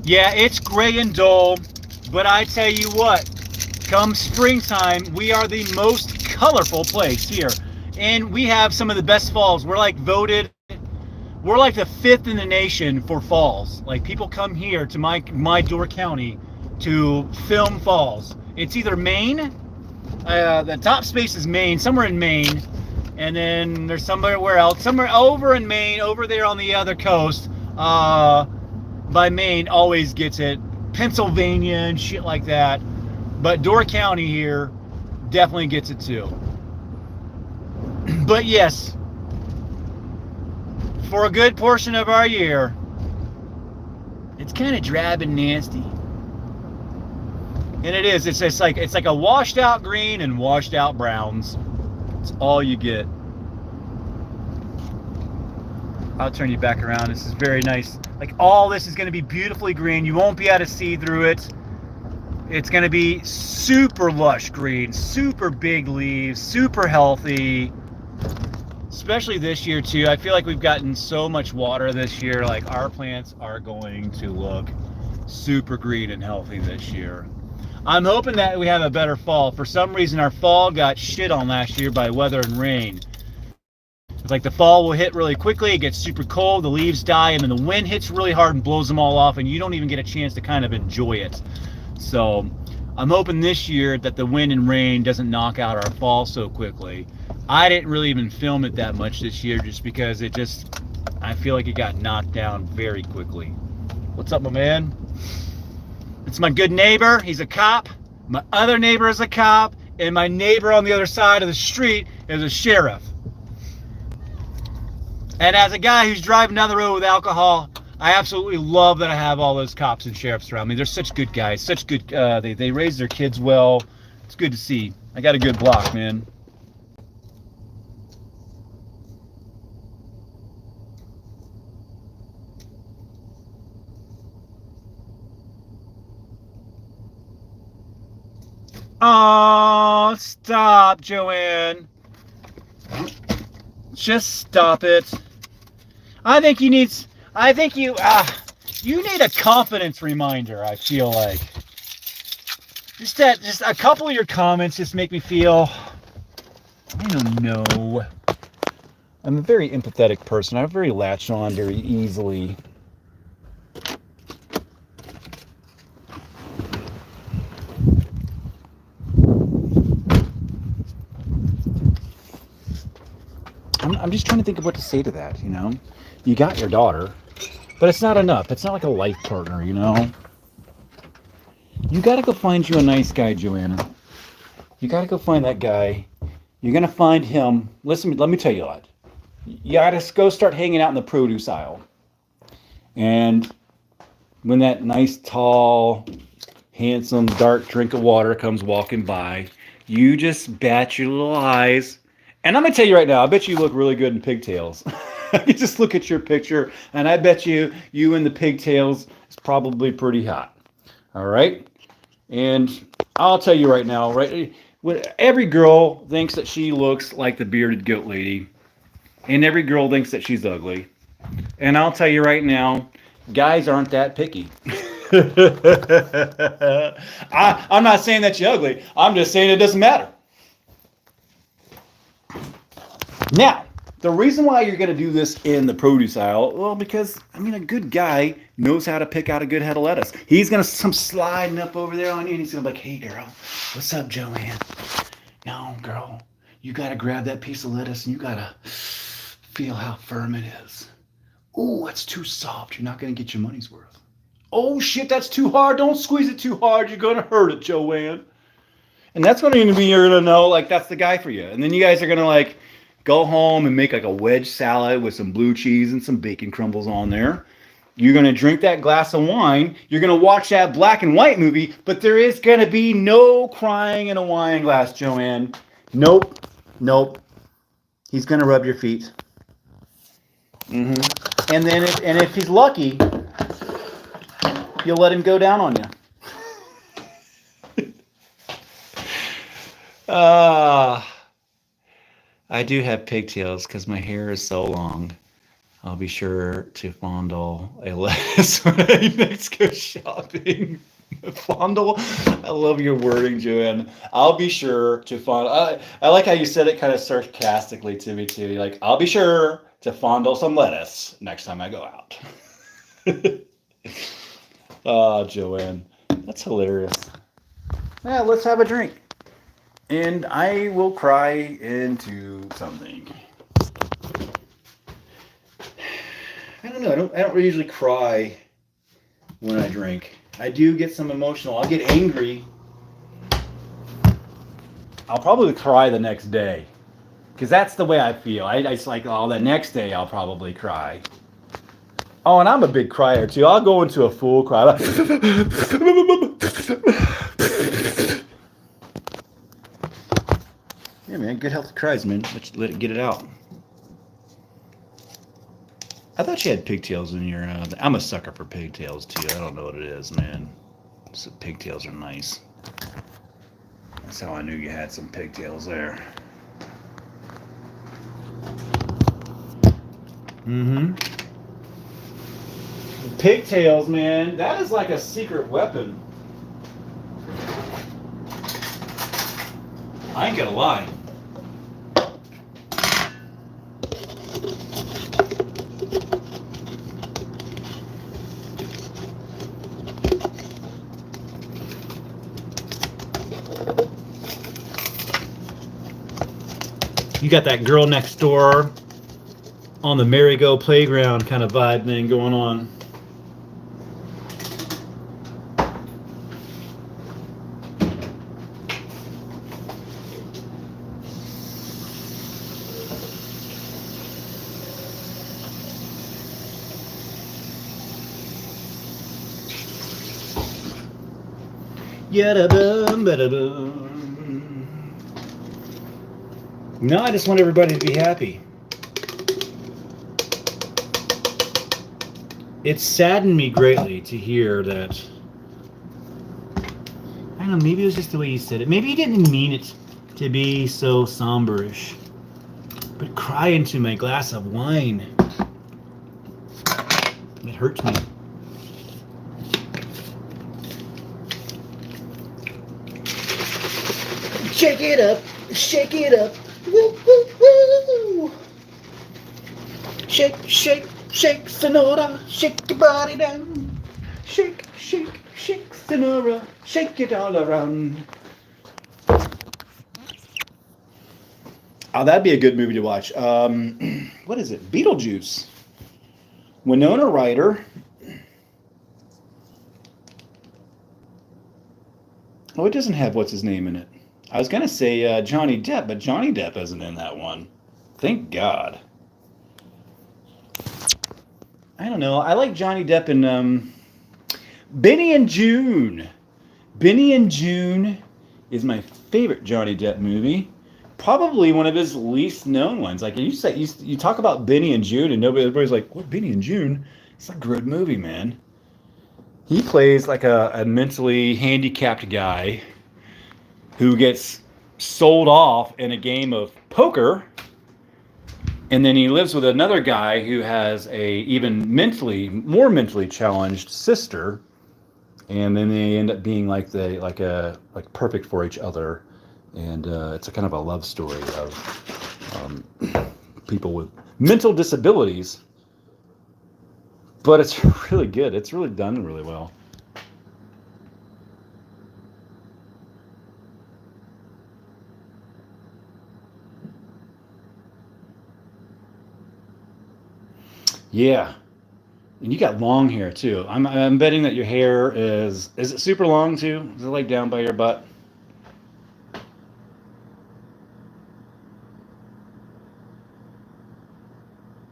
Yeah, it's gray and dull, but I tell you what, come springtime, we are the most colorful place here. And we have some of the best falls. We're like the 5th in the nation for falls. Like, people come here to my Door County to film falls. It's either Maine, the top space is Maine, somewhere in Maine, and then there's somewhere else, somewhere over in Maine, over there on the other coast, by Maine always gets it. Pennsylvania and shit like that. But Door County here definitely gets it too. But yes, for a good portion of our year, it's kind of drab and nasty. And it is. It's like a washed out green and washed out browns. It's all you get. I'll turn you back around. This is very nice. Like, all this is going to be beautifully green. You won't be able to see through it. It's going to be super lush green, super big leaves, super healthy. Especially this year too. I feel like we've gotten so much water this year. Like, our plants are going to look super green and healthy this year. I'm hoping that we have a better fall. For some reason, our fall got shit on last year by weather and rain. It's like the fall will hit really quickly, it gets super cold, the leaves die, and then the wind hits really hard and blows them all off, and you don't even get a chance to kind of enjoy it. So I'm hoping this year that the wind and rain doesn't knock out our fall so quickly. I didn't really even film it that much this year just because I feel like it got knocked down very quickly. What's up, my man? It's my good neighbor. He's a cop. My other neighbor is a cop. And my neighbor on the other side of the street is a sheriff. And as a guy who's driving down the road with alcohol, I absolutely love that I have all those cops and sheriffs around me. They're such good guys. Such good, they raise their kids well. It's good to see. I got a good block, man. Oh, stop, Joanne. Just stop it. I think you, You need a confidence reminder, I feel like. Just a couple of your comments just make me feel, I don't know. I'm a very empathetic person. I'm very latched on very easily. I'm just trying to think of what to say to that, you know? You got your daughter, but it's not enough. It's not like a life partner, you know? You gotta go find you a nice guy, Joanna. You gotta go find that guy. You're gonna find him. Listen, let me tell you what. You gotta go start hanging out in the produce aisle. And when that nice, tall, handsome, dark drink of water comes walking by, you just bat your little eyes. And I'm going to tell you right now, I bet you look really good in pigtails. You just look at your picture, and I bet you in the pigtails is probably pretty hot. All right? And I'll tell you right now, right? Every girl thinks that she looks like the bearded goat lady. And every girl thinks that she's ugly. And I'll tell you right now, guys aren't that picky. I'm not saying that you're ugly. I'm just saying it doesn't matter. Now, the reason why you're going to do this in the produce aisle, well, because, I mean, a good guy knows how to pick out a good head of lettuce. He's going to come sliding up over there on you, and he's going to be like, hey, girl, what's up, Joanne? No, girl, you got to grab that piece of lettuce, and you got to feel how firm it is. Oh, that's too soft. You're not going to get your money's worth. Oh, shit, that's too hard. Don't squeeze it too hard. You're going to hurt it, Joanne. And that's when you're going to know, like, that's the guy for you. And then you guys are going to, like, go home and make, like, a wedge salad with some blue cheese and some bacon crumbles on there. You're going to drink that glass of wine. You're going to watch that black and white movie. But there is going to be no crying in a wine glass, Joanne. Nope. Nope. He's going to rub your feet. Mm-hmm. And then if he's lucky, you'll let him go down on you. I do have pigtails because my hair is so long. I'll be sure to fondle a lettuce when I next go shopping. Fondle? I love your wording, Joanne. I'll be sure to fondle. I like how you said it kind of sarcastically to me, too. You're like, I'll be sure to fondle some lettuce next time I go out. Oh, Joanne. That's hilarious. Yeah, let's have a drink. And I will cry into something. I don't know. I don't usually cry when I drink. I do get some emotional. I'll get angry. I'll probably cry the next day. Because that's the way I feel. I just like, oh, the next day I'll probably cry. Oh, and I'm a big crier too. I'll go into a full cry. Yeah, man, good healthy cries, man. Let it get it out. I thought you had pigtails in your... I'm a sucker for pigtails too. I don't know what it is, man. So pigtails are nice. That's how I knew you had some pigtails there. Mm-hmm. Pigtails, man, that is like a secret weapon. I ain't gonna lie. You got that girl next door on the merry-go playground kind of vibe thing going on. No, I just want everybody to be happy. It saddened me greatly to hear that. I don't know, maybe it was just the way you said it. Maybe you didn't mean it to be so somber-ish. But cry into my glass of wine. It hurts me. Shake it up, shake it up. Woo, woo, woo. Shake, shake, shake, Sonora. Shake your body down. Shake, shake, shake, Sonora. Shake it all around. Oh, that'd be a good movie to watch. What is it? Beetlejuice. Winona Ryder. Oh, it doesn't have what's his name in it. I was gonna say Johnny Depp, but Johnny Depp isn't in that one. Thank God. I don't know. I like Johnny Depp in Benny and June. Benny and June is my favorite Johnny Depp movie. Probably one of his least known ones. Like you talk about Benny and June, and everybody's like, "What, Benny and June?" It's a good movie, man. He plays like a mentally handicapped guy who gets sold off in a game of poker, and then he lives with another guy who has a even more mentally challenged sister, and then they end up being like perfect for each other, and it's a kind of a love story of people with mental disabilities, but it's really good. It's really done really well. Yeah, and you got long hair too. I'm betting that your hair is it super long too? Is it like down by your butt?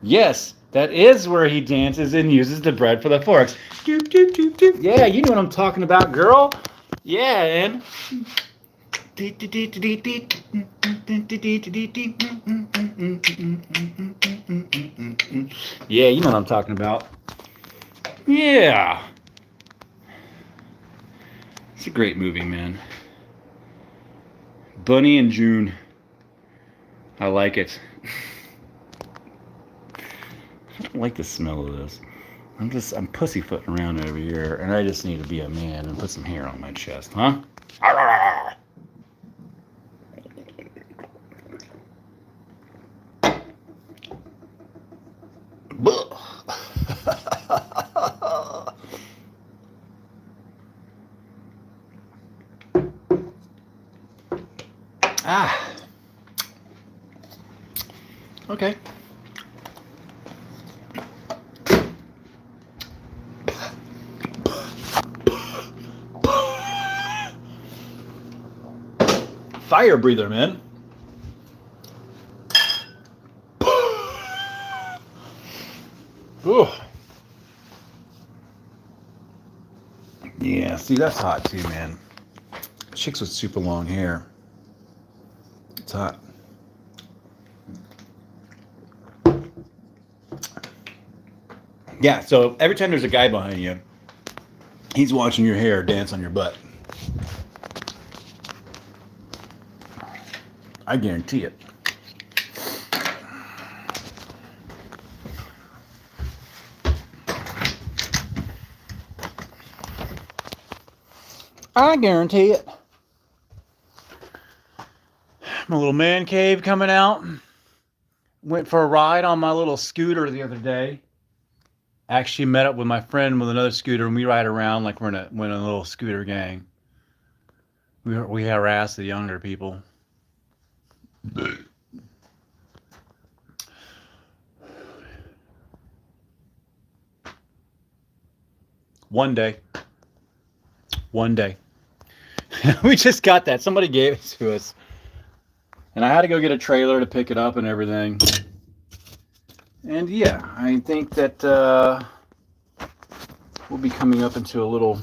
Yes, that is where he dances and uses the bread for the forks. Doop, doop, doop, doop. Yeah, you know what I'm talking about, girl. Yeah, and yeah, you know what I'm talking about. Yeah, it's a great movie, man. Bunny and June. I like it. I don't like the smell of this. I'm pussyfooting around over here, and I just need to be a man and put some hair on my chest, huh? Ah. Okay. Fire breather, man. Ooh. Yeah, see, that's hot too, man. Chicks with super long hair. It's hot. Yeah, so every time there's a guy behind you, he's watching your hair dance on your butt. I guarantee it. I guarantee it. My little man cave coming out. Went for a ride on my little scooter the other day. Actually met up with my friend with another scooter, and we ride around like we're in a little scooter gang. We harass the younger people. One day. We just got that. Somebody gave it to us. And I had to go get a trailer to pick it up and everything. And yeah, I think that we'll be coming up into a little...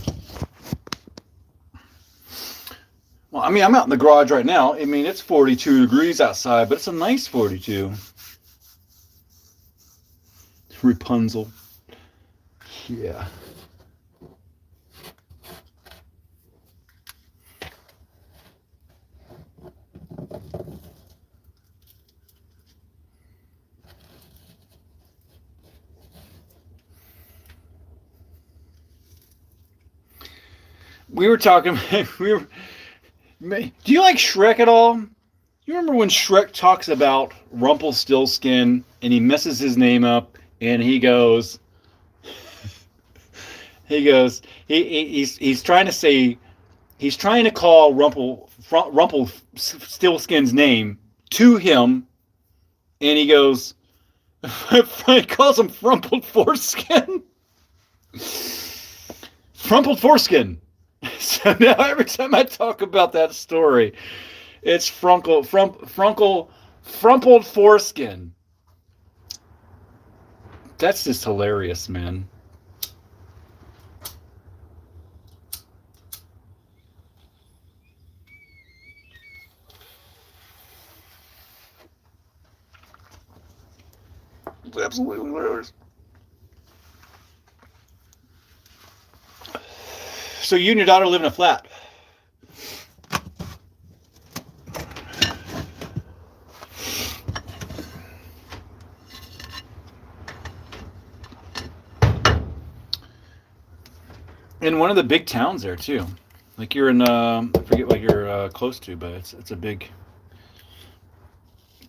Well, I mean, I'm out in the garage right now. I mean, it's 42 degrees outside, but it's a nice 42. Rapunzel. Yeah. We were talking, Do you like Shrek at all? You remember when Shrek talks about Rumpelstiltskin and he messes his name up and he goes, he's trying to say, he's trying to call Rumpelstiltskin's name to him, and he goes, he calls him Frumpled Foreskin. Frumpled Foreskin. So now every time I talk about that story, it's Frumpled Foreskin. That's just hilarious, man. It's absolutely hilarious. So you and your daughter live in a flat. In one of the big towns there too. Like you're in I forget what you're close to, but it's a big,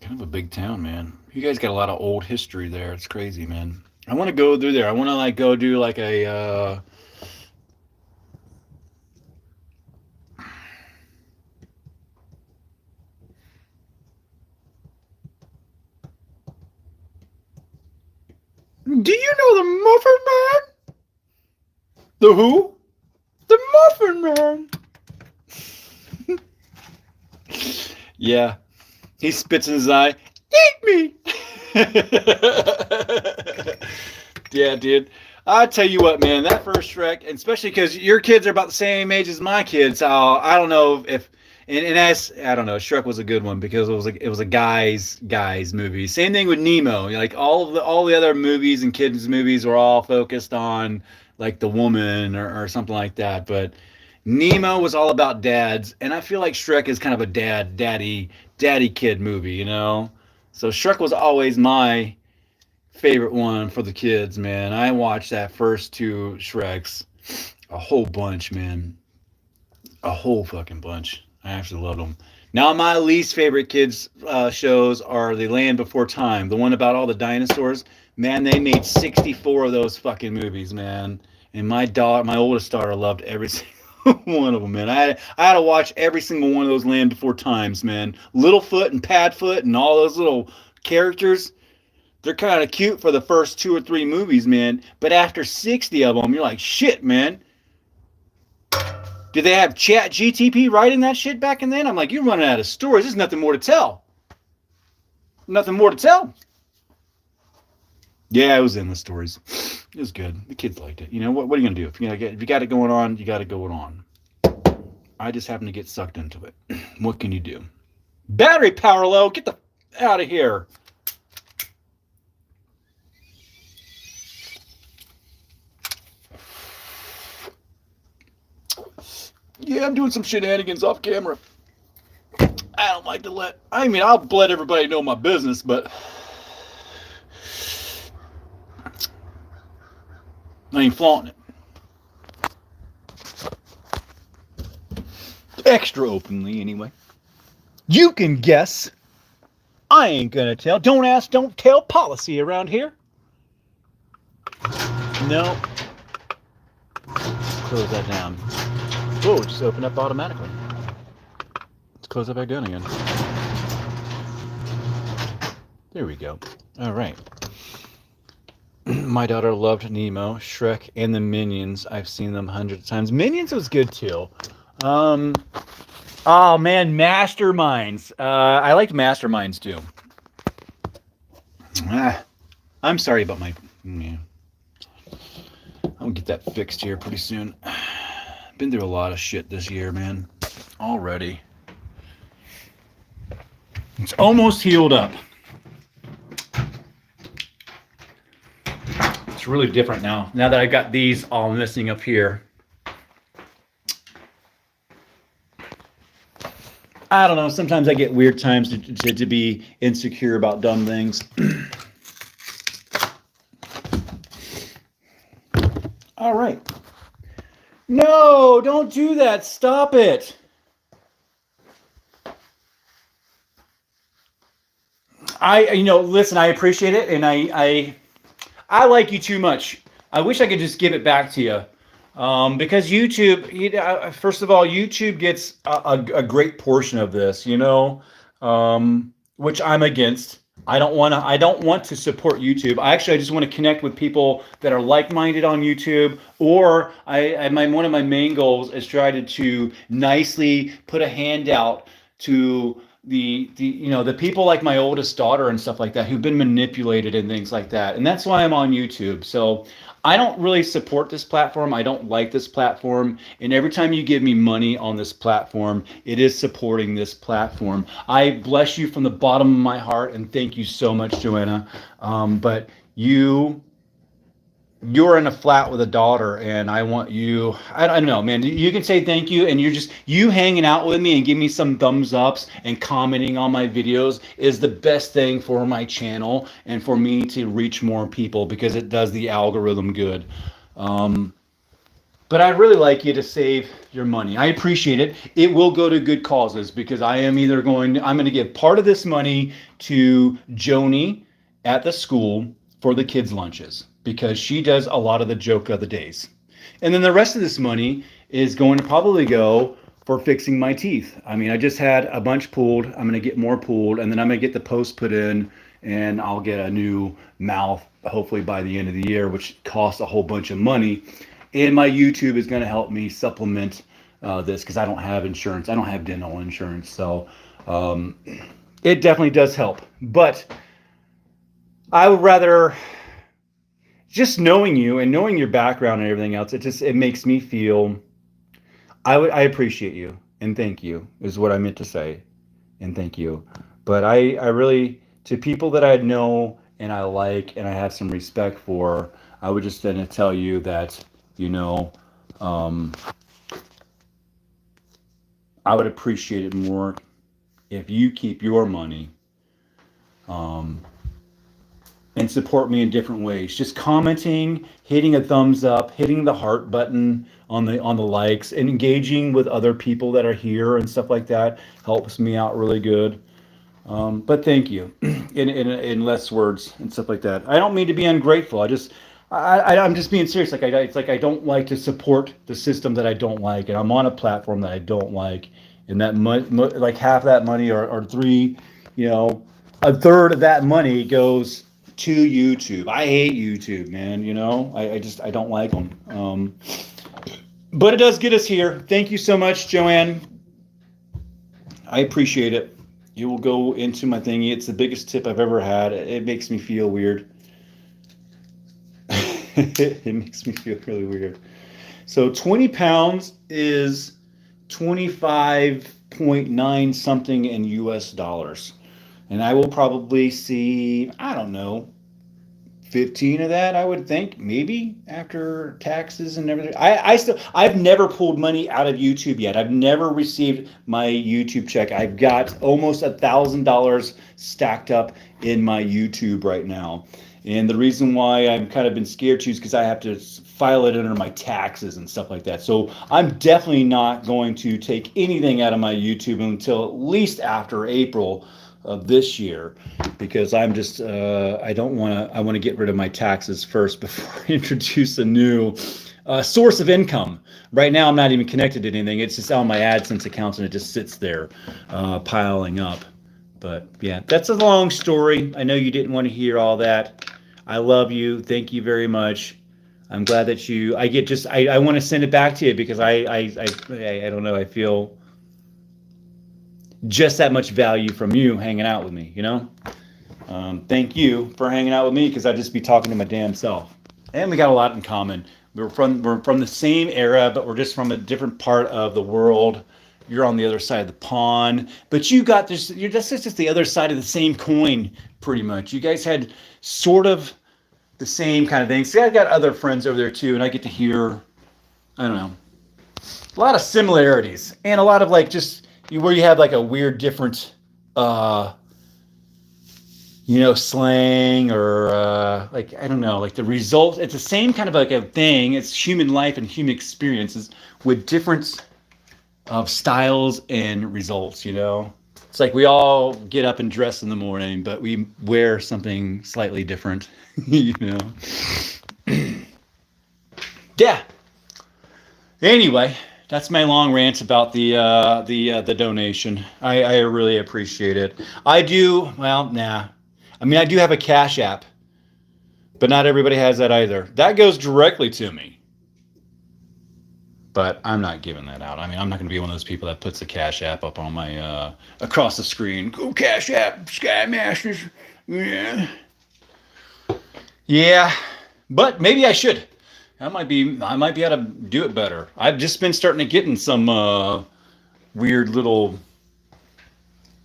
kind of a big town, man. You guys got a lot of old history there. It's crazy, man. I want to go through there. I want to like go do like a Do you know the Muffin Man? The who? The Muffin Man. Yeah. He spits in his eye. Eat me! Yeah, dude. I tell you what, man, that first Shrek, and especially because your kids are about the same age as my kids, I don't know if, and as I don't know, Shrek was a good one because it was a guys movie. Same thing with Nemo. Like all the other movies and kids movies were all focused on like the woman or something like that. But Nemo was all about dads, and I feel like Shrek is kind of a daddy kid movie, you know. So Shrek was always my favorite one for the kids, man. I watched that first two Shreks a whole bunch, man. A whole fucking bunch. I actually loved them. Now my least favorite kids shows are The Land Before Time, the one about all the dinosaurs. Man, they made 64 of those fucking movies, man. And my oldest daughter, loved every single one of them, man. I had to watch every single one of those Land Before Times, man. Littlefoot and Padfoot and all those little characters. They're kind of cute for the first 2 or 3 movies, man. But after 60 of them, you're like, shit, man. Did they have Chat GTP writing that shit back in then? I'm like, you're running out of stories. There's nothing more to tell. Nothing more to tell. Yeah, it was endless stories. It was good. The kids liked it. You know, what are you going to do? If you got it going on, you got it going on. I just happen to get sucked into it. What can you do? Battery power low. Get the out of here. Yeah, I'm doing some shenanigans off camera. I don't like to I'll let everybody know my business, but I ain't flaunting it. Extra openly, anyway. You can guess. I ain't gonna tell. Don't ask, don't tell policy around here. No. Close that down. Oh, it just opened up automatically. Let's close that back down again. There we go. All right. My daughter loved Nemo, Shrek, and the Minions. I've seen them hundreds of times. Minions was good too. Oh man, Masterminds. I liked Masterminds too. I'm sorry about my. Yeah. I'll get that fixed here pretty soon. Been through a lot of shit this year, man. Already. It's almost healed up. It's really different now. Now that I got these all missing up here. I don't know. Sometimes I get weird times to be insecure about dumb things. All right. No, don't do that. Stop it. Listen, I appreciate it, and I like you too much. I wish I could just give it back to you. Because YouTube, first of all, YouTube gets a great portion of this, which I'm against. I don't want to support YouTube. I just want to connect with people that are like-minded on YouTube. Or one of my main goals is try to nicely put a hand out to the people like my oldest daughter and stuff like that who've been manipulated and things like that. And that's why I'm on YouTube. So I don't really support this platform. I don't like this platform. And every time you give me money on this platform, it is supporting this platform. I bless you from the bottom of my heart, and thank you so much, Joanna. But you're in a flat with a daughter, and I want you, I don't know, man, you can say thank you, and you hanging out with me and give me some thumbs ups and commenting on my videos is the best thing for my channel and for me to reach more people, because it does the algorithm good. But I'd really like you to save your money. I appreciate it. It will go to good causes, because I'm going to give part of this money to Joni at the school for the kids' lunches, because she does a lot of the joke of the days. And then the rest of this money is going to probably go for fixing my teeth. I mean, I just had a bunch pulled. I'm going to get more pulled, and then I'm going to get the post put in, and I'll get a new mouth hopefully by the end of the year, which costs a whole bunch of money. And my YouTube is going to help me supplement this, because I don't have insurance. I don't have dental insurance. So it definitely does help. But I would rather, just knowing you and knowing your background and everything else, it makes me feel, I appreciate you, and thank you is what I meant to say, and thank you. But I really, to people that I know and I like and I have some respect for, I would just then tell you that, I would appreciate it more if you keep your money and support me in different ways. Just commenting, hitting a thumbs up, hitting the heart button on the likes, and engaging with other people that are here and stuff like that helps me out really good. But thank you, in less words and stuff like that. I don't mean to be ungrateful. I'm just being serious. It's like I don't like to support the system that I don't like, and I'm on a platform that I don't like, and that like half that money or three, a third of that money goes to YouTube. I hate YouTube, man. I don't like them. But it does get us here. Thank you so much, Joanne. I appreciate it. It will go into my thingy. It's the biggest tip I've ever had. It makes me feel weird. It makes me feel really weird. So 20 pounds is 25.9 something in US dollars. And I will probably see, I don't know, 15 of that, I would think, maybe after taxes and everything. I've never pulled money out of YouTube yet. I've never received my YouTube check. I've got almost $1,000 stacked up in my YouTube right now. And the reason why I've kind of been scared to is because I have to file it under my taxes and stuff like that. So I'm definitely not going to take anything out of my YouTube until at least after April of this year, because I'm just I want to get rid of my taxes first before I introduce a new source of income. Right now I'm not even connected to anything. It's just on my AdSense accounts, and it just sits there piling up. But yeah, that's a long story. I know you didn't want to hear all that. I love you. Thank you very much. I'm glad that I want to send it back to you, because I don't know, I feel just that much value from you hanging out with me, Thank you for hanging out with me, because I'd just be talking to my damn self. And we got a lot in common. We're from the same era, but we're just from a different part of the world. You're on the other side of the pond, but you're just the other side of the same coin, pretty much. You guys had sort of the same kind of things. See, I've got other friends over there too, and I get to hear, I don't know, a lot of similarities, and a lot of where you have like a weird different, slang, or I don't know, like the result. It's the same kind of like a thing. It's human life and human experiences with different of styles and results, It's like we all get up and dress in the morning, but we wear something slightly different, you know. Yeah. Anyway, that's my long rant about the donation. I really appreciate it. I do. Well, nah. I mean, I do have a Cash App, but not everybody has that either. That goes directly to me. But I'm not giving that out. I mean, I'm not going to be one of those people that puts the Cash App up on my across the screen. Go Cash App, SkyMasters. Yeah. Yeah. But maybe I should. I might be able to do it better. I've just been starting to get in some weird little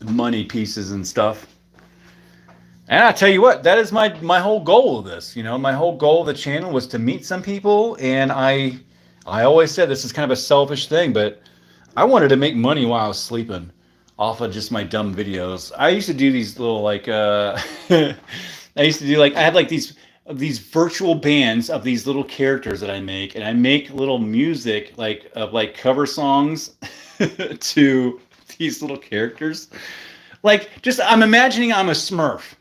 money pieces and stuff. And I tell you what, that is my whole goal of this. You know, my whole goal of the channel was to meet some people, and I always said this is kind of a selfish thing, but I wanted to make money while I was sleeping off of just my dumb videos. I used to do these little like I used to do like I had like these virtual bands of these little characters that I make, and I make little music like of like cover songs to these little characters. Like just I'm imagining I'm a Smurf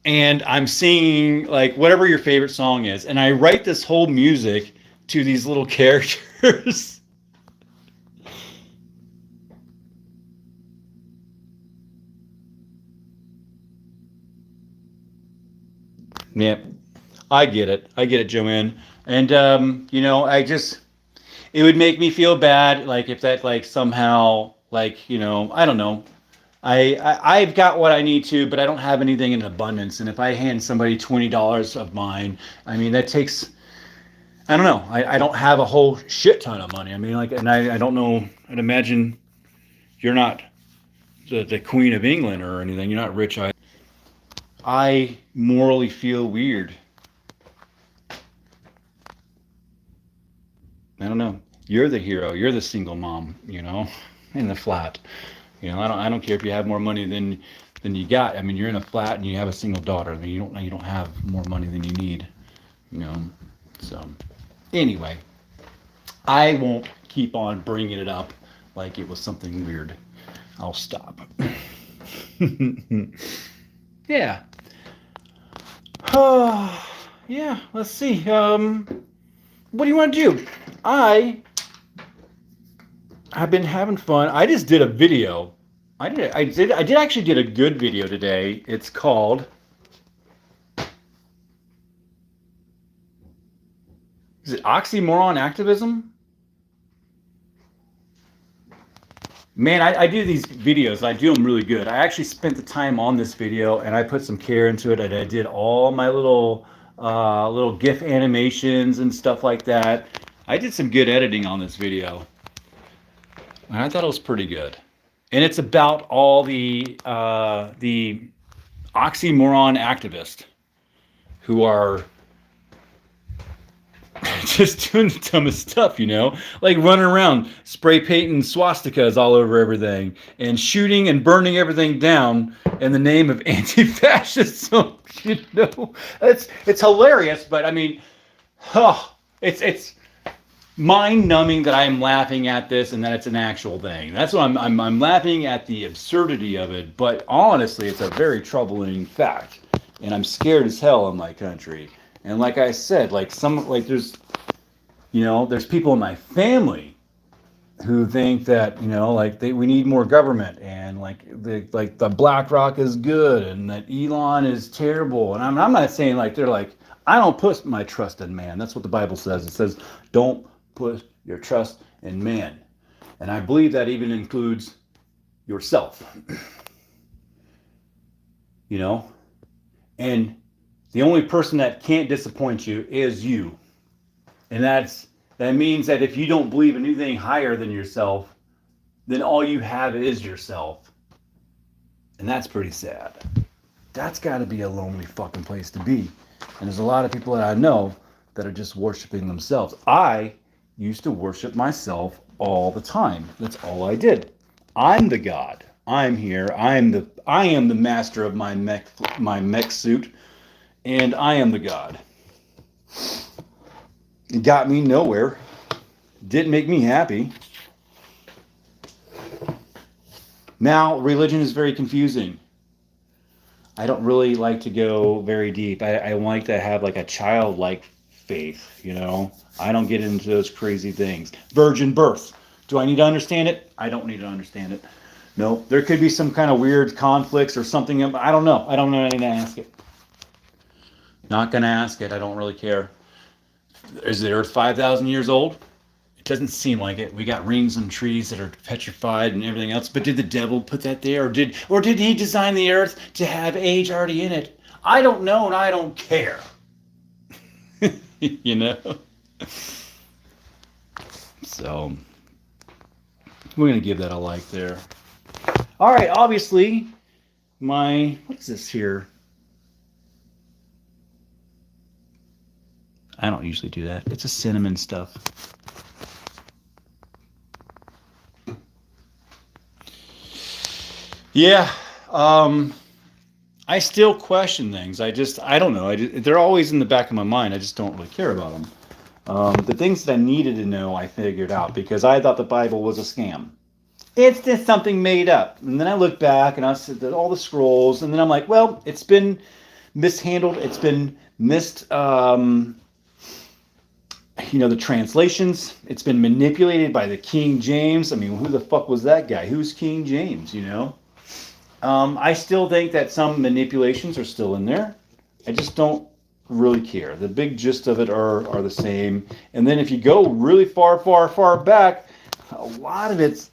and I'm singing like whatever your favorite song is, and I write this whole music to these little characters. Yeah, I get it. I get it, Joanne. And you know, it would make me feel bad, like if that like somehow like, you know, I don't know. I've got what I need to, but I don't have anything in abundance. And if I hand somebody $20 of mine, I mean that takes I don't know. I don't have a whole shit ton of money. I mean, like, and I don't know. I'd imagine you're not the Queen of England or anything. You're not rich. I morally feel weird. I don't know. You're the hero. You're the single mom. You know, in the flat. You know, I don't care if you have more money than you got. I mean, you're in a flat and you have a single daughter. I mean, you don't have more money than you need. You know, so. Anyway, I won't keep on bringing it up like it was something weird. I'll stop. Yeah. Yeah, let's see. What do you want to do? I've been having fun. I just did a video. I did actually did a good video today. It's called Is it oxymoron activism? Man, I do these videos. I do them really good. I actually spent the time on this video, and I put some care into it. And I did all my little GIF animations and stuff like that. I did some good editing on this video, and I thought it was pretty good. And it's about all the oxymoron activists who are just doing the dumbest stuff, you know, like running around spray painting swastikas all over everything and shooting and burning everything down in the name of anti-fascism. You know, it's hilarious, but I mean, it's mind-numbing that I'm laughing at this and that it's an actual thing. That's what I'm laughing at the absurdity of it, but honestly, it's a very troubling fact, and I'm scared as hell in my country. And like I said, there's people in my family who think that, you know, like we need more government, and the BlackRock is good and that Elon is terrible. And I'm not saying like they're like, I don't put my trust in man. That's what the Bible says. It says, don't put your trust in man. And I believe that even includes yourself. You know? And the only person that can't disappoint you is you. And that means that if you don't believe in anything higher than yourself, then all you have is yourself. And that's pretty sad. That's got to be a lonely fucking place to be. And there's a lot of people that I know that are just worshiping themselves. I used to worship myself all the time. That's all I did. I'm the God. I'm here. I am the master of my mech suit. And I am the God. It got me nowhere. Didn't make me happy. Now, religion is very confusing. I don't really like to go very deep. I like to have like a childlike faith, you know? I don't get into those crazy things. Virgin birth. Do I need to understand it? I don't need to understand it. No, there could be some kind of weird conflicts or something. I don't know. I don't know anything to ask it. Not going to ask it. I don't really care. Is the earth 5,000 years old? It doesn't seem like it. We got rings and trees that are petrified and everything else. But did the devil put that there, or did he design the earth to have age already in it? I don't know, and I don't care. You know. So we're gonna give that a like there. All right. Obviously, what's this here? I don't usually do that. It's a cinnamon stuff. Yeah, I still question things. I don't know. They're always in the back of my mind. I just don't really care about them. The things that I needed to know, I figured out because I thought the Bible was a scam. It's just something made up. And then I look back and I said that all the scrolls, and then I'm like, well, it's been mishandled. It's been missed. The translations. It's been manipulated by the King James. I mean, who the fuck was that guy? Who's King James? I still think that some manipulations are still in there. I just don't really care. The big gist of it are the same. And then if you go really far, far, far back, a lot of it's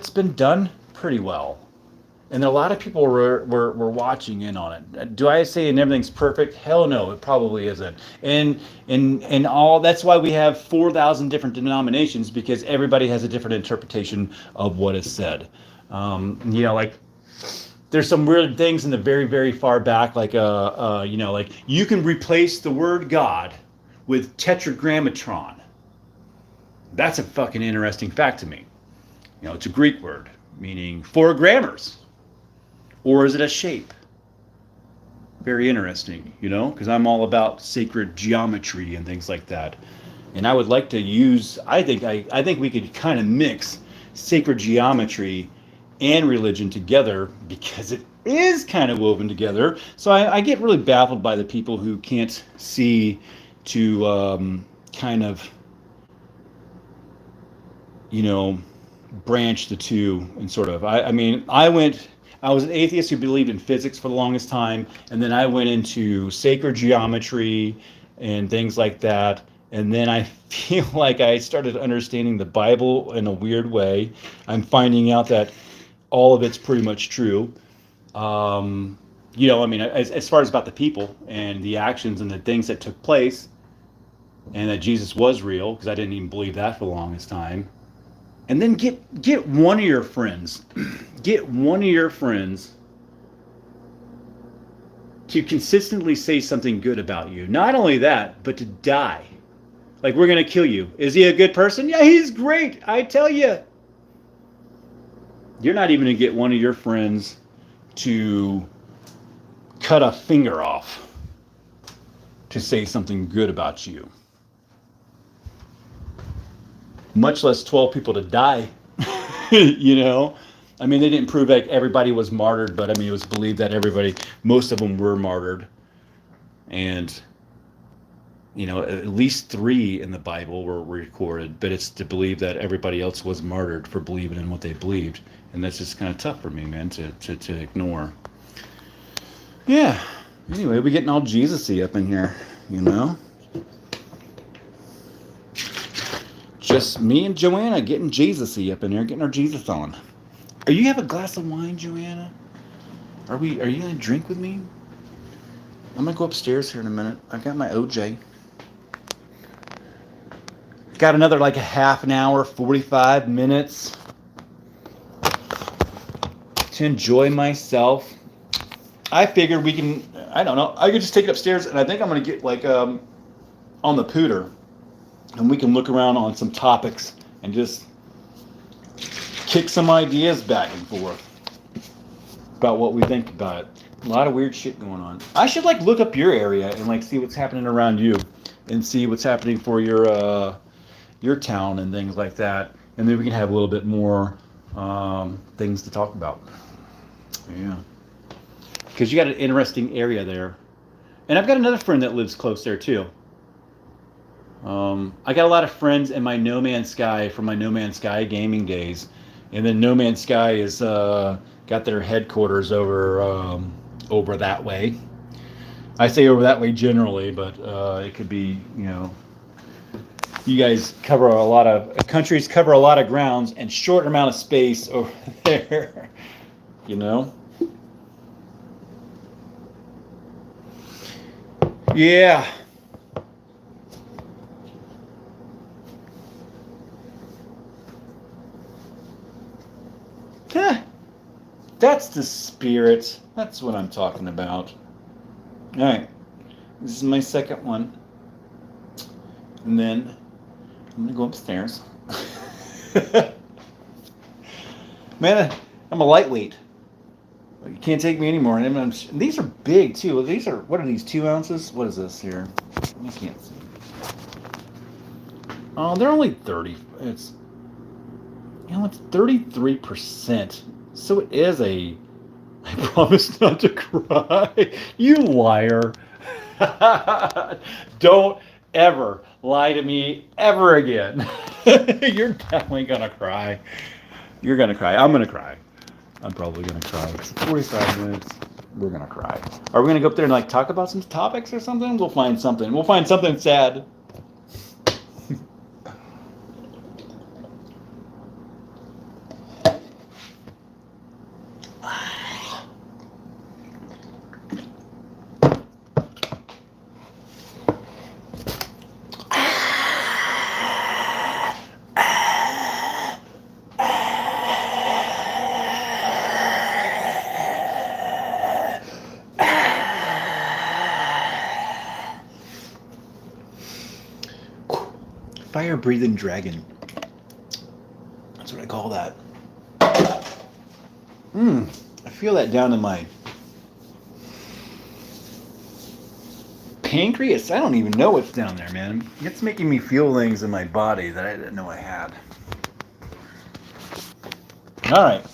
been done pretty well. And a lot of people were watching in on it. Do I say and everything's perfect? Hell no, it probably isn't. And all that's why we have 4,000 different denominations, because everybody has a different interpretation of what is said. Like there's some weird things in the very, very far back, like like you can replace the word God with tetragrammatron. That's a fucking interesting fact to me. It's a Greek word meaning 4 grammars. Or is it a shape? Very interesting, because I'm all about sacred geometry and things like that. And I would like to use, I think we could kind of mix sacred geometry and religion together, because it is kind of woven together. So I get really baffled by the people who can't see to kind of, branch the two and sort of, I was an atheist who believed in physics for the longest time, and then I went into sacred geometry and things like that. And then I feel like I started understanding the Bible in a weird way. I'm finding out that all of it's pretty much true. As far as about the people and the actions and the things that took place, and that Jesus was real, because I didn't even believe that for the longest time. And then get one of your friends, to consistently say something good about you. Not only that, but to die. Like, we're going to kill you. Is he a good person? Yeah, he's great. I tell you. You're not even going to get one of your friends to cut a finger off to say something good about you. Much less 12 people to die. They didn't prove like everybody was martyred, but it was believed that most of them were martyred. And, at least 3 in the Bible were recorded, but it's to believe that everybody else was martyred for believing in what they believed. And that's just kind of tough for me, man, to ignore. Yeah. Anyway, we're getting all Jesus-y up in here, Just me and Joanna getting Jesus-y up in here, getting our Jesus on. Are you have a glass of wine, Joanna? Are you gonna drink with me? I'm gonna go upstairs here in a minute. I got my OJ. Got another like a half an hour, 45 minutes to enjoy myself. I figured we can, I don't know, I could just take it upstairs, and I think I'm gonna get like on the pooter, and we can look around on some topics and just kick some ideas back and forth about what we think about it. A lot of weird shit going on. I should like look up your area and like see what's happening around you, and see what's happening for your town and things like that. And then we can have a little bit more things to talk about. Yeah. Because you got an interesting area there. And I've got another friend that lives close there too. I got a lot of friends in my No Man's Sky from my No Man's Sky gaming days. And then No Man's Sky is got their headquarters over that way. I say over that way generally, but it could be, you guys cover a lot of countries, cover a lot of grounds and short amount of space over there. you know yeah. Huh. That's the spirit. That's what I'm talking about. All right, this is my second one, and then I'm gonna go upstairs. Man, I'm a lightweight. You can't take me anymore. And these are big too. These are, what are these, 2 ounces? What is this here? I can't see. Oh, they're only 30. It's 33%. So it is a. I promise not to cry. You liar. Don't ever lie to me ever again. You're definitely gonna cry. You're gonna cry. I'm gonna cry. I'm probably gonna cry. It's 45 minutes. We're gonna cry. Are we gonna go up there and like talk about some topics or something? We'll find something. We'll find something sad. Fire breathing dragon. That's what I call that. I feel that down in my pancreas. I don't even know what's down there, man. It's making me feel things in my body that I didn't know I had. All right.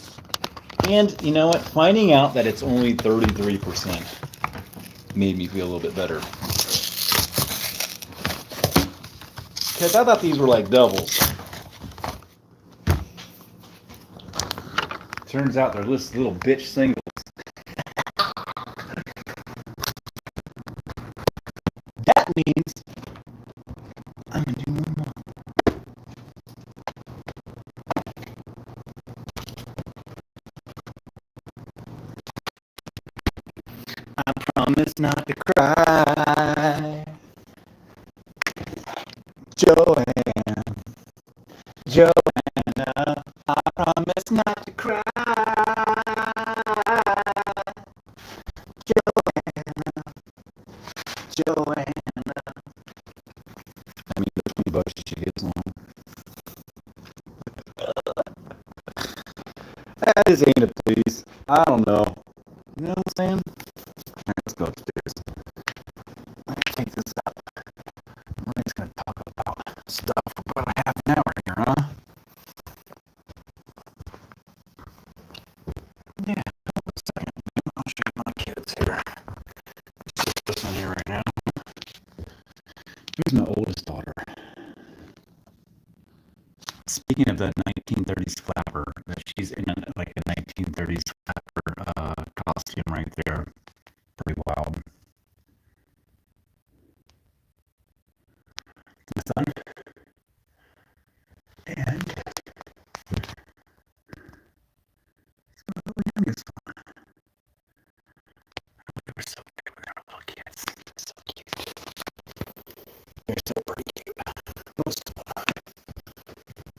And you know what? Finding out that it's only 33% made me feel a little bit better. Because I thought these were like doubles. Turns out they're just little bitch singles. That means I'm going to do one more. I promise not to cry. Joanna, I promise not to cry. Joanna. I mean, the 20 bucks she gives on. That is ain't a please. I don't know. You know what I'm saying? All right, let's go upstairs. Let me take this up. We're just going to talk about stuff for about a half an hour here, huh? Yeah, hold a second. I'll show you my kids here. Let's put this on here right now. Here's my oldest daughter. Speaking of the 1930s flapper, she's in like a 1930s flapper costume right there. Pretty wild. The sun. And they were so cute with our little kids. So cute. They're so pretty cute. Those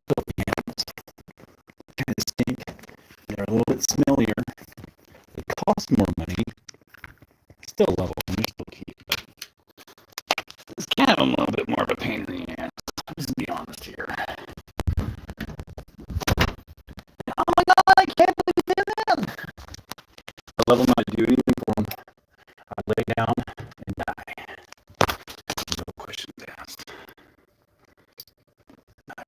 little animals kind of stink. They're a little bit smellier. They cost more money. Still love them. They're still cute. It's kind of a little bit more of a pain in the ass. Let's be honest here. Oh my god, I can't believe they did that! I love them. I do anything for them. I lay down and die. No questions asked. Not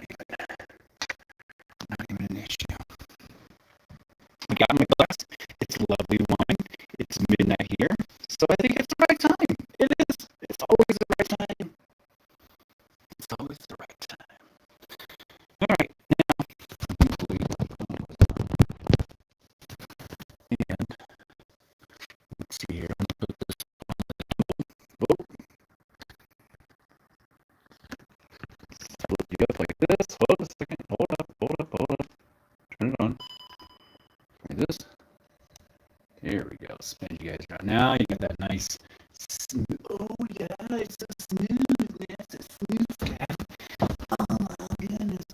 even an issue. this. Hold up a second. Hold up. Turn it on. Like this. There we go. Spin you guys around. Now you got that nice smooth. Oh yeah, it's so smooth, man. It's so smooth. Oh my goodness.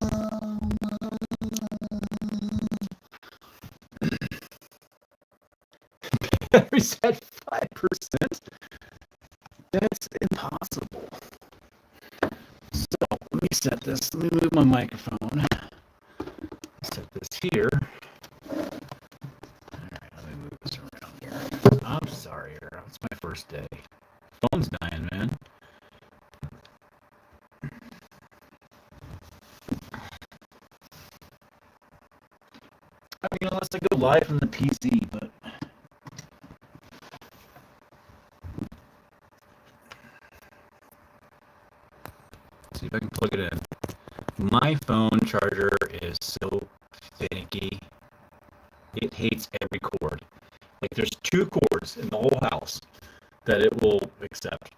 Oh my. Battery's at 5%. That's impossible. So let me set this. Let me move my microphone. Set this here. Alright, let me move this around here. I'm sorry, it's my first day. Phone's dying, man. I mean, unless I go live from the PC, but see if I can plug it in. My phone charger is so finicky. It hates every cord. Like there's 2 cords in the whole house that it will accept.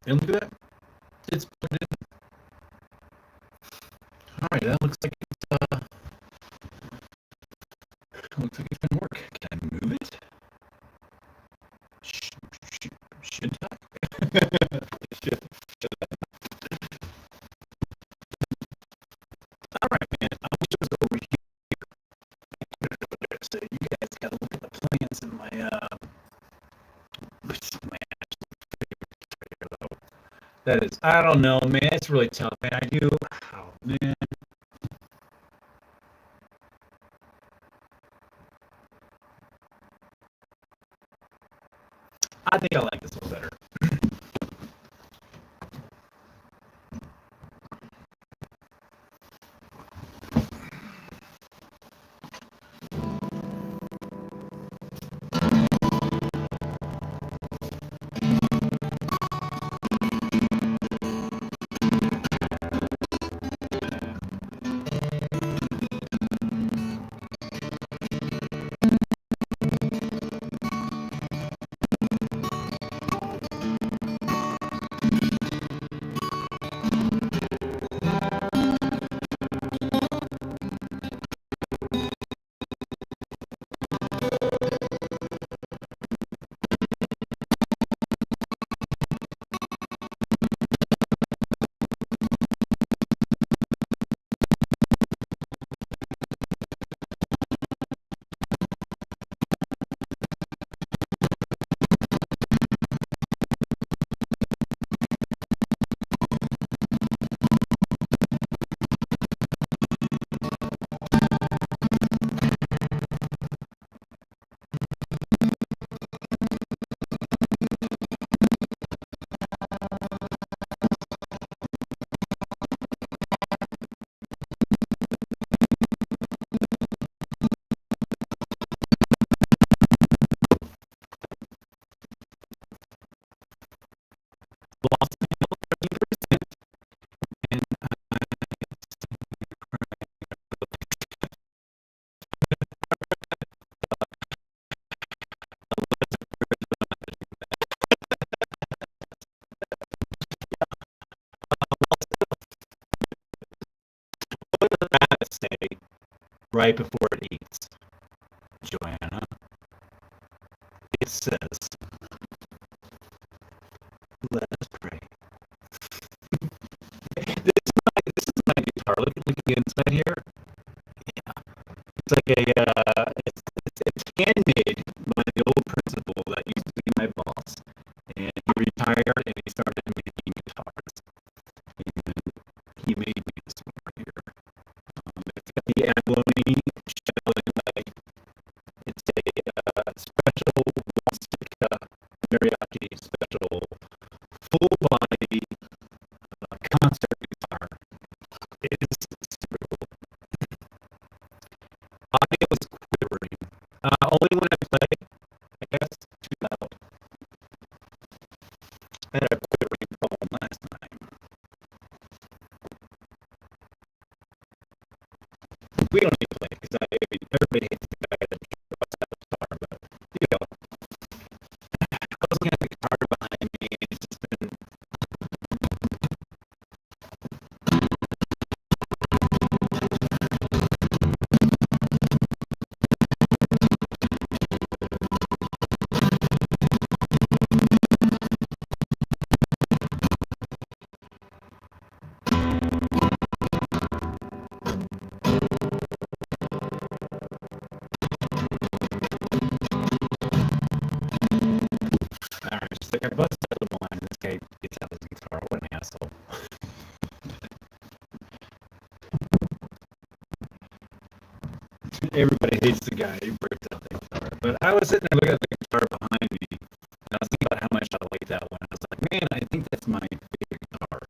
And look at that. It's plugged in. Alright, that looks like it's gonna work. Can I move it? Should I? should Alright, man. I'll just over here. So you guys gotta look at the plans in my that is, I don't know, man. It's really tough, man. Oh man. I think I like this one better. Say right before it eats, Joanna, it says, "Let us pray." This is my guitar. Look at the inside here. Yeah, it's like it's handmade by the old principal that used to be my boss, and he retired and he started making guitars, and he made me this one right here. It's got the abalone like, I bust out the line, and this guy gets out his guitar. What an asshole. Everybody hates the guy who breaks out the guitar. But I was sitting there looking at the guitar behind me, and I was thinking about how much I like that one. I was like, man, I think that's my favorite guitar.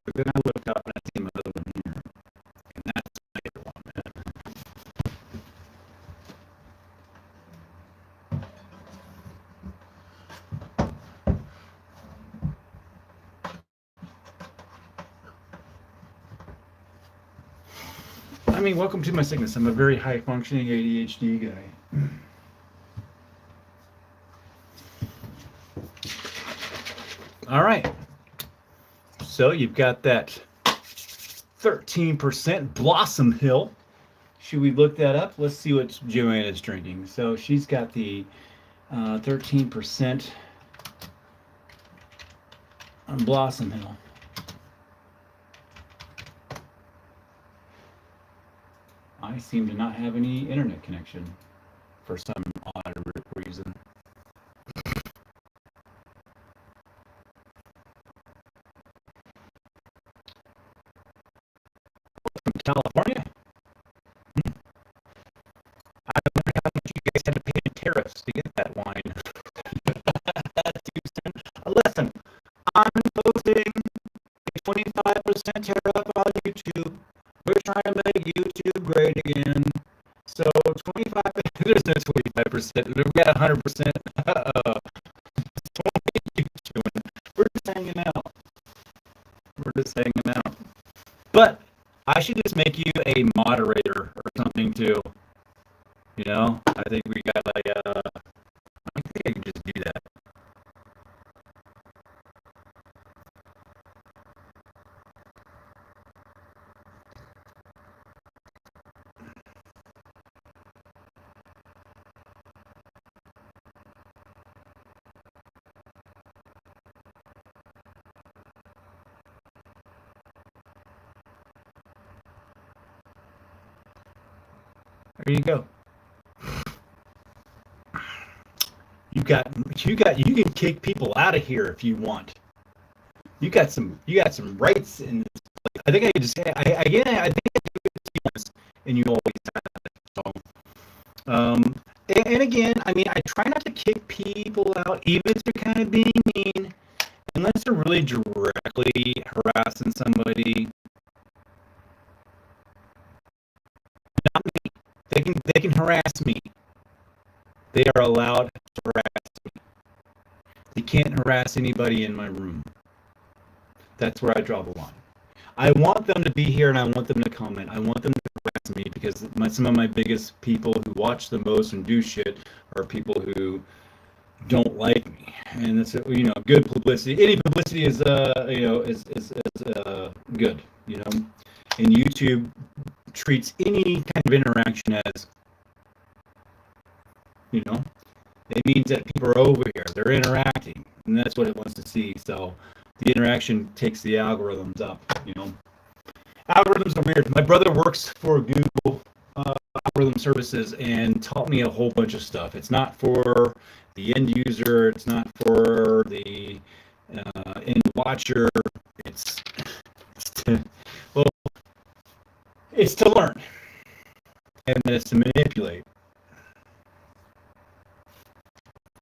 But then I looked up and I see another one here, and that's my favorite one, man. I mean, welcome to my sickness. I'm a very high-functioning ADHD guy. All right. So you've got that 13% Blossom Hill. Should we look that up? Let's see what Joanna's drinking. So she's got the 13% on Blossom Hill. I seem to not have any internet connection for some odd reason. From California? I wonder how much you guys had to pay in tariffs to get that wine. Listen, I'm posting a 25% tariff on YouTube. We're trying to make YouTube great again. So 25%, there's no 25%. We got 100%. We're just hanging out. We're just hanging out. But I should just make you a moderator or something too. You know, I think we got like, I think I can just do that. There you go. You can kick people out of here if you want. You got some rights in this place. I think I could just say, I think I do it once, and you always have it. So, and again, I mean, I try not to kick people out, even if they're kind of being mean, unless they're really directly harassing somebody. Not me. They can harass me. They are allowed to harass me. They can't harass anybody in my room. That's where I draw the line. I want them to be here and I want them to comment. I want them to harass me because some of my biggest people who watch the most and do shit are people who don't like me. And it's, you know, good publicity. Any publicity is good, you know. And YouTube treats any kind of interaction as, you know, it means that people are over here, they're interacting, and that's what it wants to see. So the interaction takes the algorithms up, you know. Algorithms are weird. My brother works for Google algorithm services and taught me a whole bunch of stuff. It's not for the end user, it's not for the end watcher, it's it's to learn, and then it's to manipulate.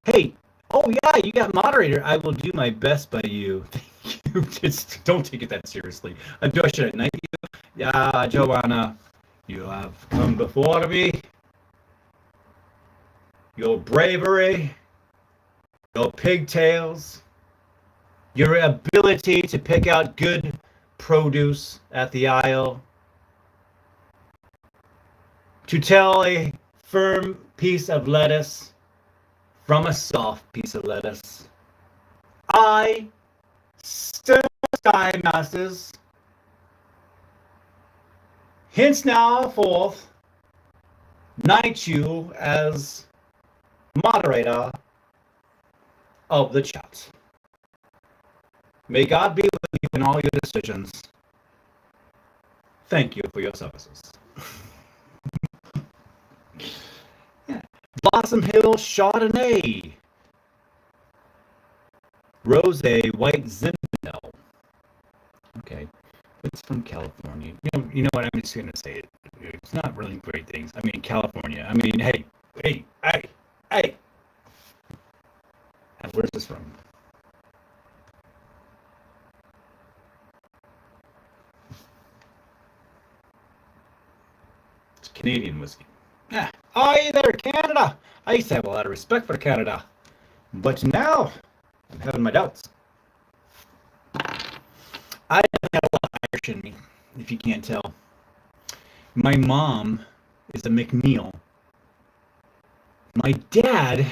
Hey, oh yeah, you got moderator. I will do my best by you. Thank you. Just don't take it that seriously. I should thank you. Yeah, Joanna, you have come before me. Your bravery, your pigtails, your ability to pick out good produce at the aisle, to tell a firm piece of lettuce from a soft piece of lettuce. I, SkyMasters, hence now forth, knight you as moderator of the chat. May God be with you in all your decisions. Thank you for your services. Yeah. Blossom Hill Chardonnay. Rose, white Zinfandel. Okay, it's from California. You know what? I'm just gonna say it. It's not really great things. I mean, California. I mean, hey. Where's this from? It's Canadian whiskey. Ah, oh, hey there, Canada. I used to have a lot of respect for Canada, but now I'm having my doubts. I have a lot of Irish in me, if you can't tell. My mom is a McNeil. My dad,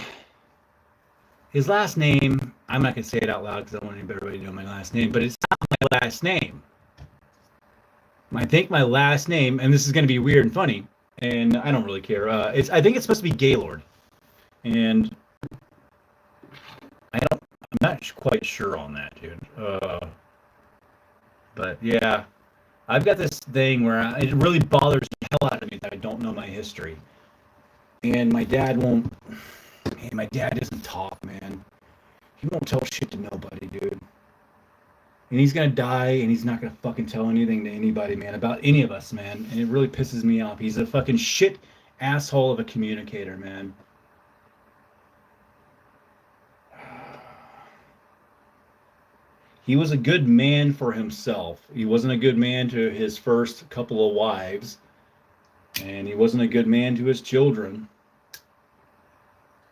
his last name, I'm not going to say it out loud because I don't want everybody to know my last name, but it's not my last name. I think my last name, and this is going to be weird and funny, and I don't really care. I think it's supposed to be Gaylord, and I'm not quite sure on that, dude. But yeah, I've got this thing where it really bothers the hell out of me that I don't know my history, and my dad won't. Man, my dad doesn't talk, man. He won't tell shit to nobody, dude. And he's gonna die, and he's not gonna fucking tell anything to anybody, man, about any of us, man. And it really pisses me off. He's a fucking shit asshole of a communicator, man. He was a good man for himself. He wasn't a good man to his first couple of wives, and he wasn't a good man to his children.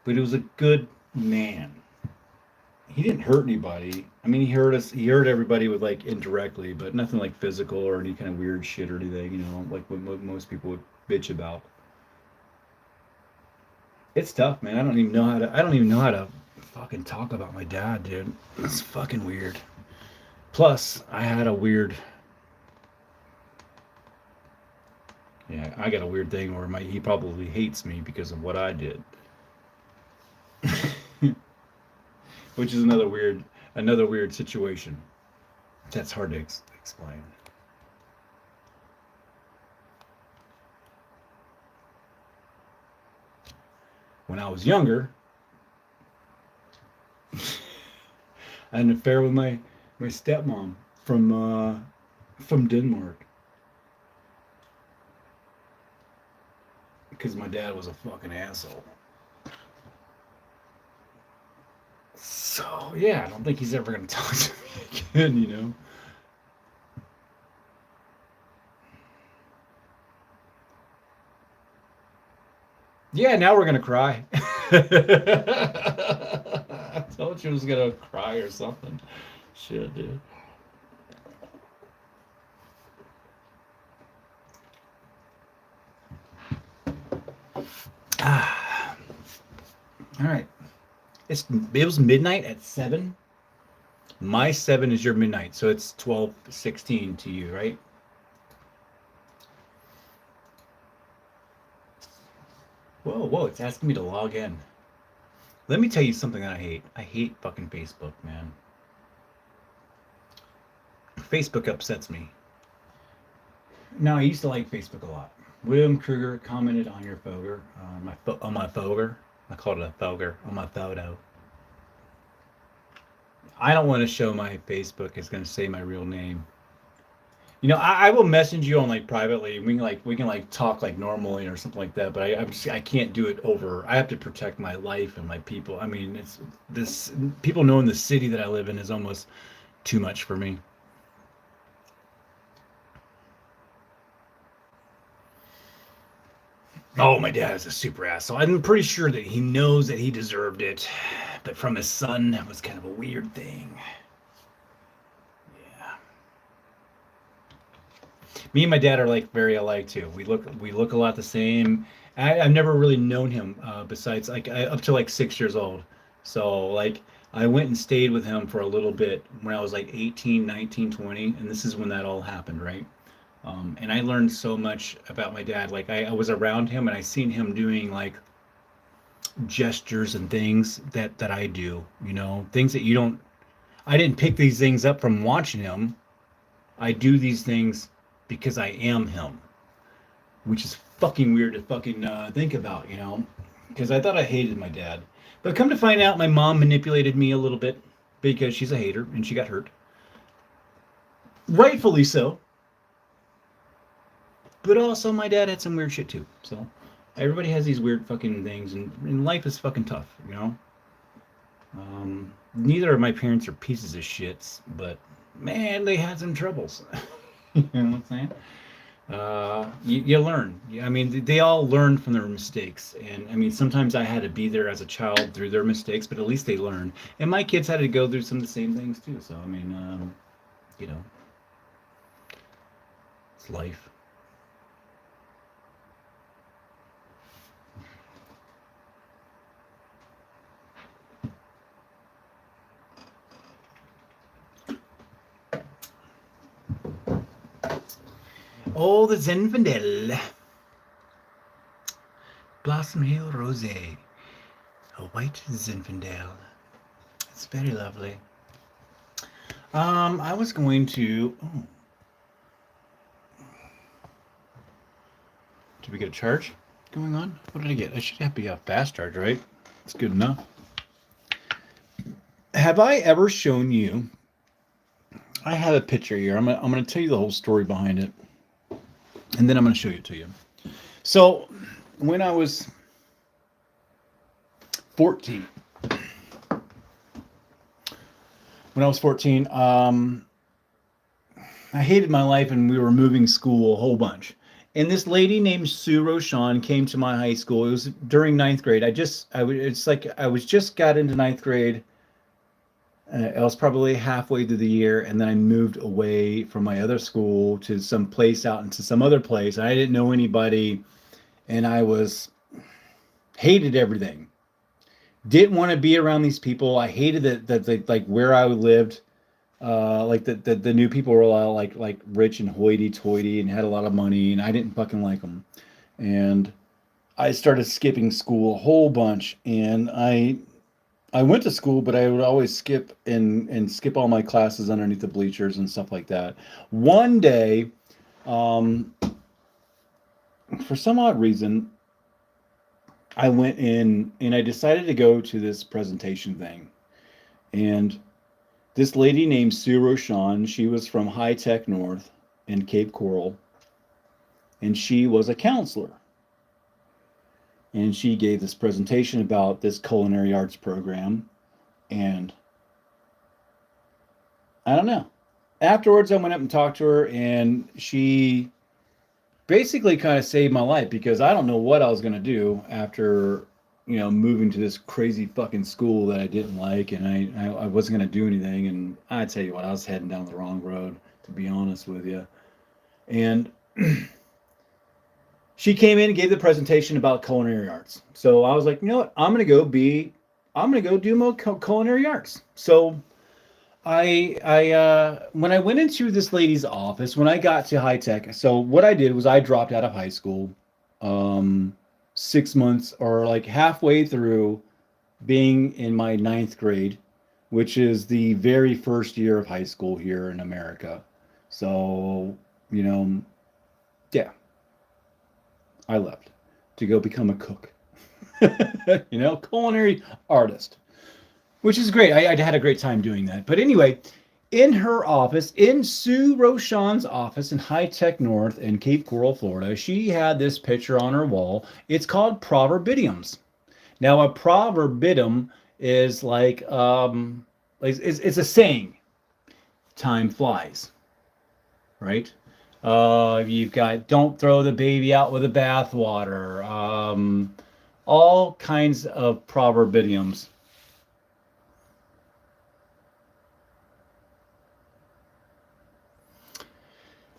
But he was a good man. He didn't hurt anybody. I mean, he hurt us. He hurt everybody with like indirectly, but nothing like physical or any kind of weird shit or anything. You know, like what most people would bitch about. It's tough, man. I don't even know how to fucking talk about my dad, dude. It's fucking weird. Plus, I had a weird. Yeah, I got a weird thing where he probably hates me because of what I did. Which is another weird situation. That's hard to explain. When I was younger, I had an affair with my stepmom from Denmark. Because my dad was a fucking asshole. So, yeah, I don't think he's ever going to talk to me again, you know? Yeah, now we're going to cry. I told you I was going to cry or something. Shit, dude. All right. It was midnight at 7. My 7 is your midnight, so it's 12:16 to you, right? Whoa, it's asking me to log in. Let me tell you something that I hate. I hate fucking Facebook, man. Facebook upsets me. Now, I used to like Facebook a lot. William Kruger commented on your photo, on my photo. I called it a photo, on my photo. I don't want to show my Facebook. It's going to say my real name. You know, I will message you on like privately. We can like talk like normally or something like that. But I can't do it over. I have to protect my life and my people. I mean, it's this people knowing the city that I live in is almost too much for me. Oh, my dad is a super asshole. I'm pretty sure that he knows that he deserved it, but from his son, that was kind of a weird thing. Yeah. Me and my dad are like very alike too. We look a lot the same. I've never really known him besides like up to like 6 years old. So like I went and stayed with him for a little bit when I was like 18, 19, 20, and this is when that all happened, right? And I learned so much about my dad. Like I was around him and I seen him doing like gestures and things that I do, you know, things that you don't, I didn't pick these things up from watching him. I do these things because I am him, which is fucking weird to fucking think about, you know, because I thought I hated my dad. But come to find out, my mom manipulated me a little bit. because she's a hater and she got hurt. Rightfully so. But also, my dad had some weird shit too. So everybody has these weird fucking things, and life is fucking tough, you know? Neither of my parents are pieces of shits, but man, they had some troubles. You know what I'm saying? You learn. I mean, they all learn from their mistakes, and I mean, sometimes I had to be there as a child through their mistakes, but at least they learned. And my kids had to go through some of the same things too. So I mean, you know, it's life. Oh, the Zinfandel. Blossom Hill Rosé. A white Zinfandel. It's very lovely. I was going to. Oh. Did we get a charge going on? What did I get? I should be a fast charge, right? It's good enough. Have I ever shown you? I have a picture here. I'm gonna tell you the whole story behind it, and then I'm gonna show it to you. So, when I was 14, I hated my life, and we were moving school a whole bunch. And this lady named Sue Roshan came to my high school. It was during ninth grade. It's like I was just got into ninth grade. I was probably halfway through the year, and then I moved away from my other school to some place out into some other place. I didn't know anybody, and I was hated everything. Didn't want to be around these people. I hated that like where I lived. Like the new people were all like rich and hoity-toity and had a lot of money, and I didn't fucking like them. And I started skipping school a whole bunch, and I went to school, but I would always skip and skip all my classes underneath the bleachers and stuff like that. One day, for some odd reason, I went in and I decided to go to this presentation thing. And this lady named Sue Roshan, she was from High Tech North in Cape Coral, and she was a counselor. And she gave this presentation about this culinary arts program. And I don't know. Afterwards, I went up and talked to her, and she basically kind of saved my life because I don't know what I was going to do after, you know, moving to this crazy fucking school that I didn't like, and I wasn't going to do anything. And I tell you what, I was heading down the wrong road, to be honest with you. And she came in and gave the presentation about culinary arts. So I was like, you know what? I'm going to go do more culinary arts. So when I went into this lady's office, when I got to high tech, so what I did was I dropped out of high school, 6 months or like halfway through being in my ninth grade, which is the very first year of high school here in America. So, you know, yeah, I left to go become a cook, you know, culinary artist, which is great. I had a great time doing that. But anyway, in her office, in Sue Roshan's office in High Tech North in Cape Coral, Florida, she had this picture on her wall. It's called proverbidiums. Now, a proverbidium is like, it's a saying. Time flies, right? You've got don't throw the baby out with the bathwater. All kinds of proverbidioms.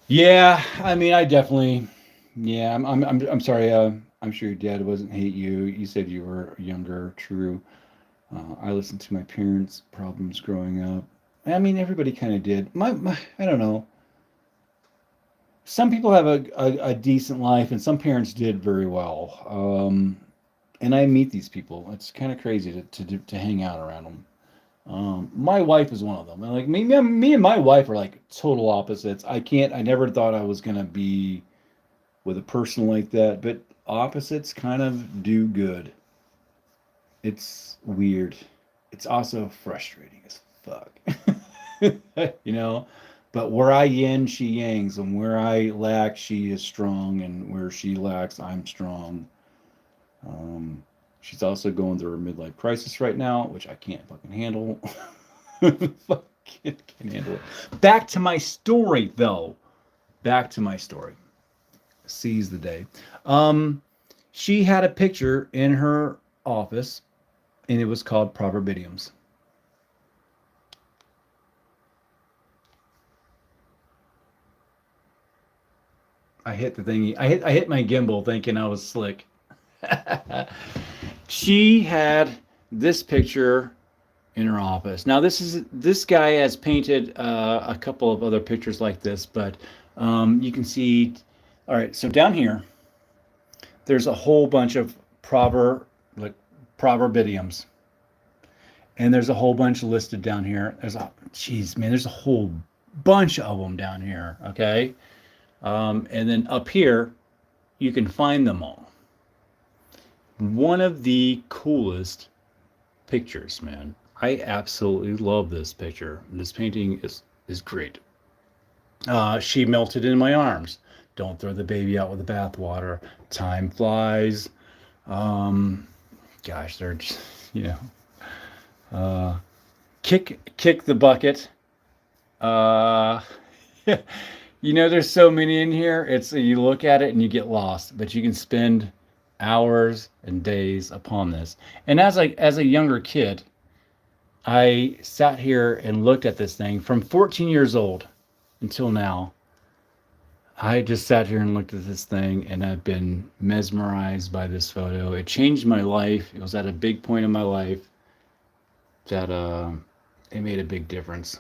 Yeah, I mean, I definitely. Yeah, I'm sorry. I'm sure your dad wasn't hate you. You said you were younger. True. I listened to my parents' problems growing up. I mean, everybody kind of did. I don't know. Some people have a decent life, and some parents did very well. And I meet these people. It's kind of crazy to hang out around them. My wife is one of them. And like me and my wife are like total opposites. I never thought I was gonna be with a person like that, but opposites kind of do good. It's weird. It's also frustrating as fuck. You know, but where I yin, she yangs, and where I lack, she is strong, and where she lacks, I'm strong. She's also going through her midlife crisis right now, which I can't fucking handle. Fucking can't handle it. Back to my story, though. Back to my story. Seize the day. She had a picture in her office, and it was called Proverbidiums. I hit the thingy. I hit my gimbal thinking I was slick. She had this picture in her office. Now this guy has painted a couple of other pictures like this, but you can see. All right, so down here, there's a whole bunch of proverbidiums, and there's a whole bunch listed down here. There's a whole bunch of them down here. Okay. And then up here, you can find them all. One of the coolest pictures, man. I absolutely love this picture. This painting is great. She melted in my arms. Don't throw the baby out with the bathwater. Time flies. Gosh, they're just, kick the bucket. There's so many in here. You look at it and you get lost, but you can spend hours and days upon this. And as a younger kid, I sat here and looked at this thing from 14 years old until now. I just sat here and looked at this thing, and I've been mesmerized by this photo. It changed my life. It was at a big point in my life that it made a big difference.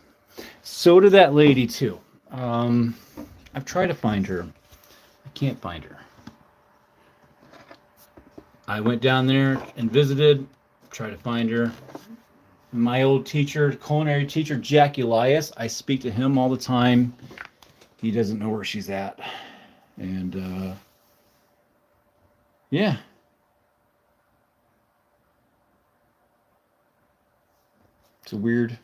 So did that lady too. I've tried to find her. I can't find her. I went down there and visited, tried to find her. My old teacher, culinary teacher, Jack Elias, I speak to him all the time. He doesn't know where she's at. And, yeah. It's a weird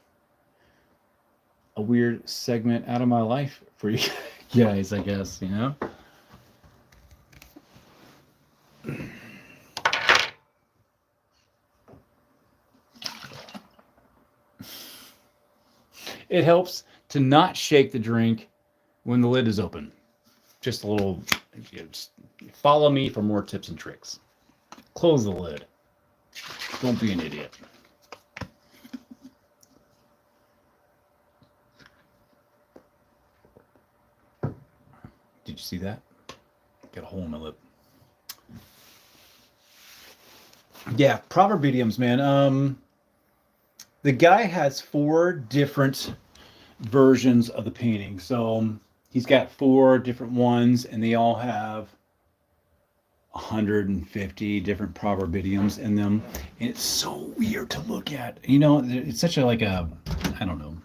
segment out of my life for you guys, I guess, It helps to not shake the drink when the lid is open. Just a little, just follow me for more tips and tricks. Close the lid. Don't be an idiot. Did you see that? Got a hole in my lip. Yeah, Proverbidiums, man. The guy has 4 different versions of the painting. So he's got 4 different ones, and they all have 150 different Proverbidiums in them. And it's so weird to look at. It's such a I don't know,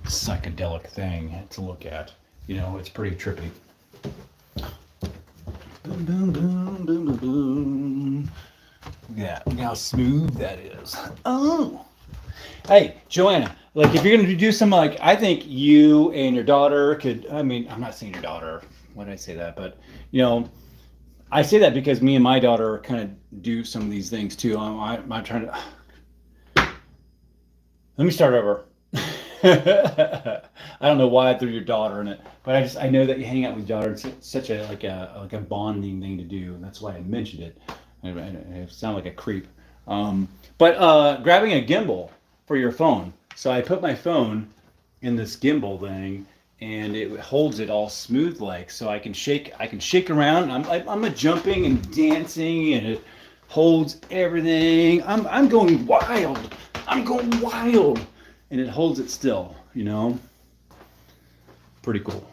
psychedelic thing to look at. It's pretty trippy. Boom, boom, boom, boom, boom, boom. Look how smooth that is. Oh. Hey, Joanna, if you're going to do some, I think you and your daughter could, I'm not saying your daughter, why did I say that? But, I say that because me and my daughter kind of do some of these things too. I'm trying to, let me start over. I don't know why I threw your daughter in it, but I know that you hang out with your daughter. It's such a bonding thing to do. That's why I mentioned it. I sound like a creep. But grabbing a gimbal for your phone. So I put my phone in this gimbal thing, and it holds it all smooth so I can shake around. I'm a jumping and dancing, and it holds everything. I'm going wild. And it holds it still, Pretty cool.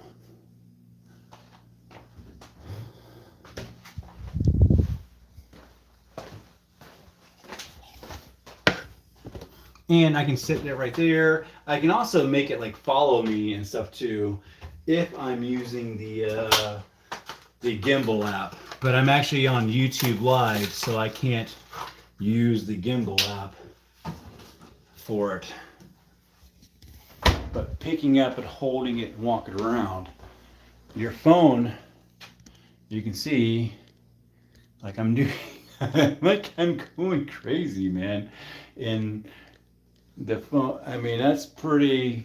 And I can sit there right there. I can also make it follow me and stuff too, if I'm using the gimbal app. But I'm actually on YouTube Live, so I can't use the gimbal app for it. but picking up and holding it and walking around. Your phone, you can see, like I'm doing, like I'm going crazy, man. And the phone, I mean, that's pretty.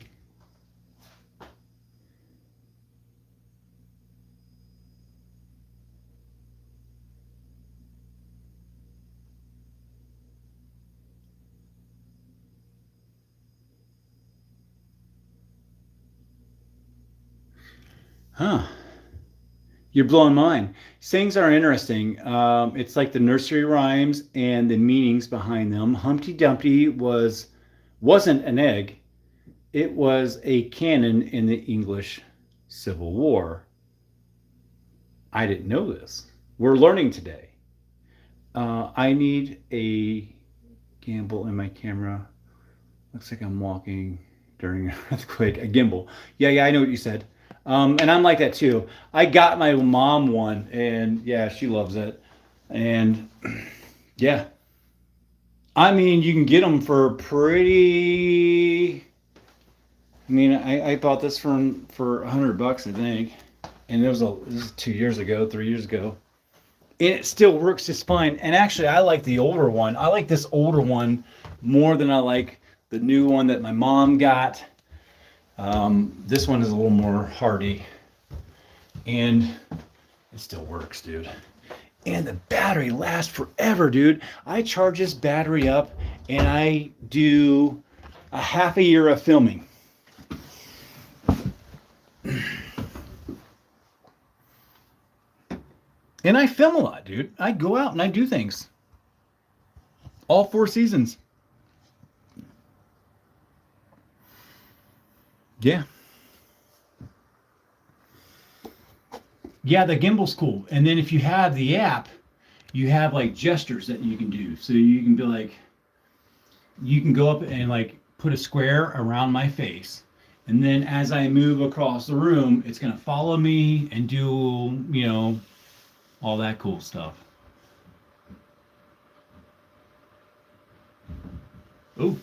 Huh. You're blowing mine. Sayings are interesting. It's like the nursery rhymes and the meanings behind them. Humpty Dumpty wasn't an egg. It was a cannon in the English Civil War. I didn't know this. We're learning today. I need a gimbal in my camera. Looks like I'm walking during an earthquake. A gimbal. Yeah, I know what you said. And I'm like that too. I got my mom one, and yeah, she loves it. And yeah, I mean, you can get them for pretty. I mean, I bought this for $100, I think, and this was 2 years ago, 3 years ago, and it still works just fine. And actually, I like the older one. I like this older one more than I like the new one that my mom got. This one is a little more hardy, and it still works, dude. And the battery lasts forever, dude. I charge this battery up, and I do a half a year of filming. And I film a lot, dude. I go out and I do things. All 4 seasons. Yeah. Yeah, the gimbal's cool. And then if you have the app, you have like gestures that you can do. So you can be like, you can go up and like put a square around my face. And then as I move across the room, it's going to follow me and do, all that cool stuff. Oh.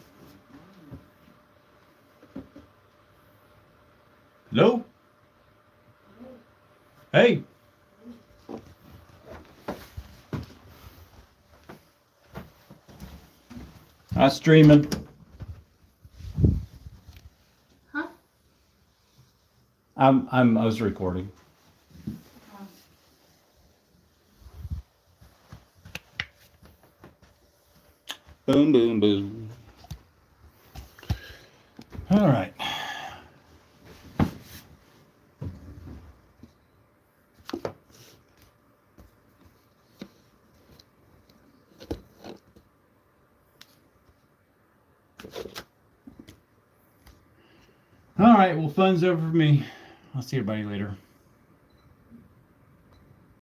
Hello? Hey. I'm streaming. Huh? I was recording. Boom, boom, boom. All right. All right. Well, fun's over for me. I'll see everybody later.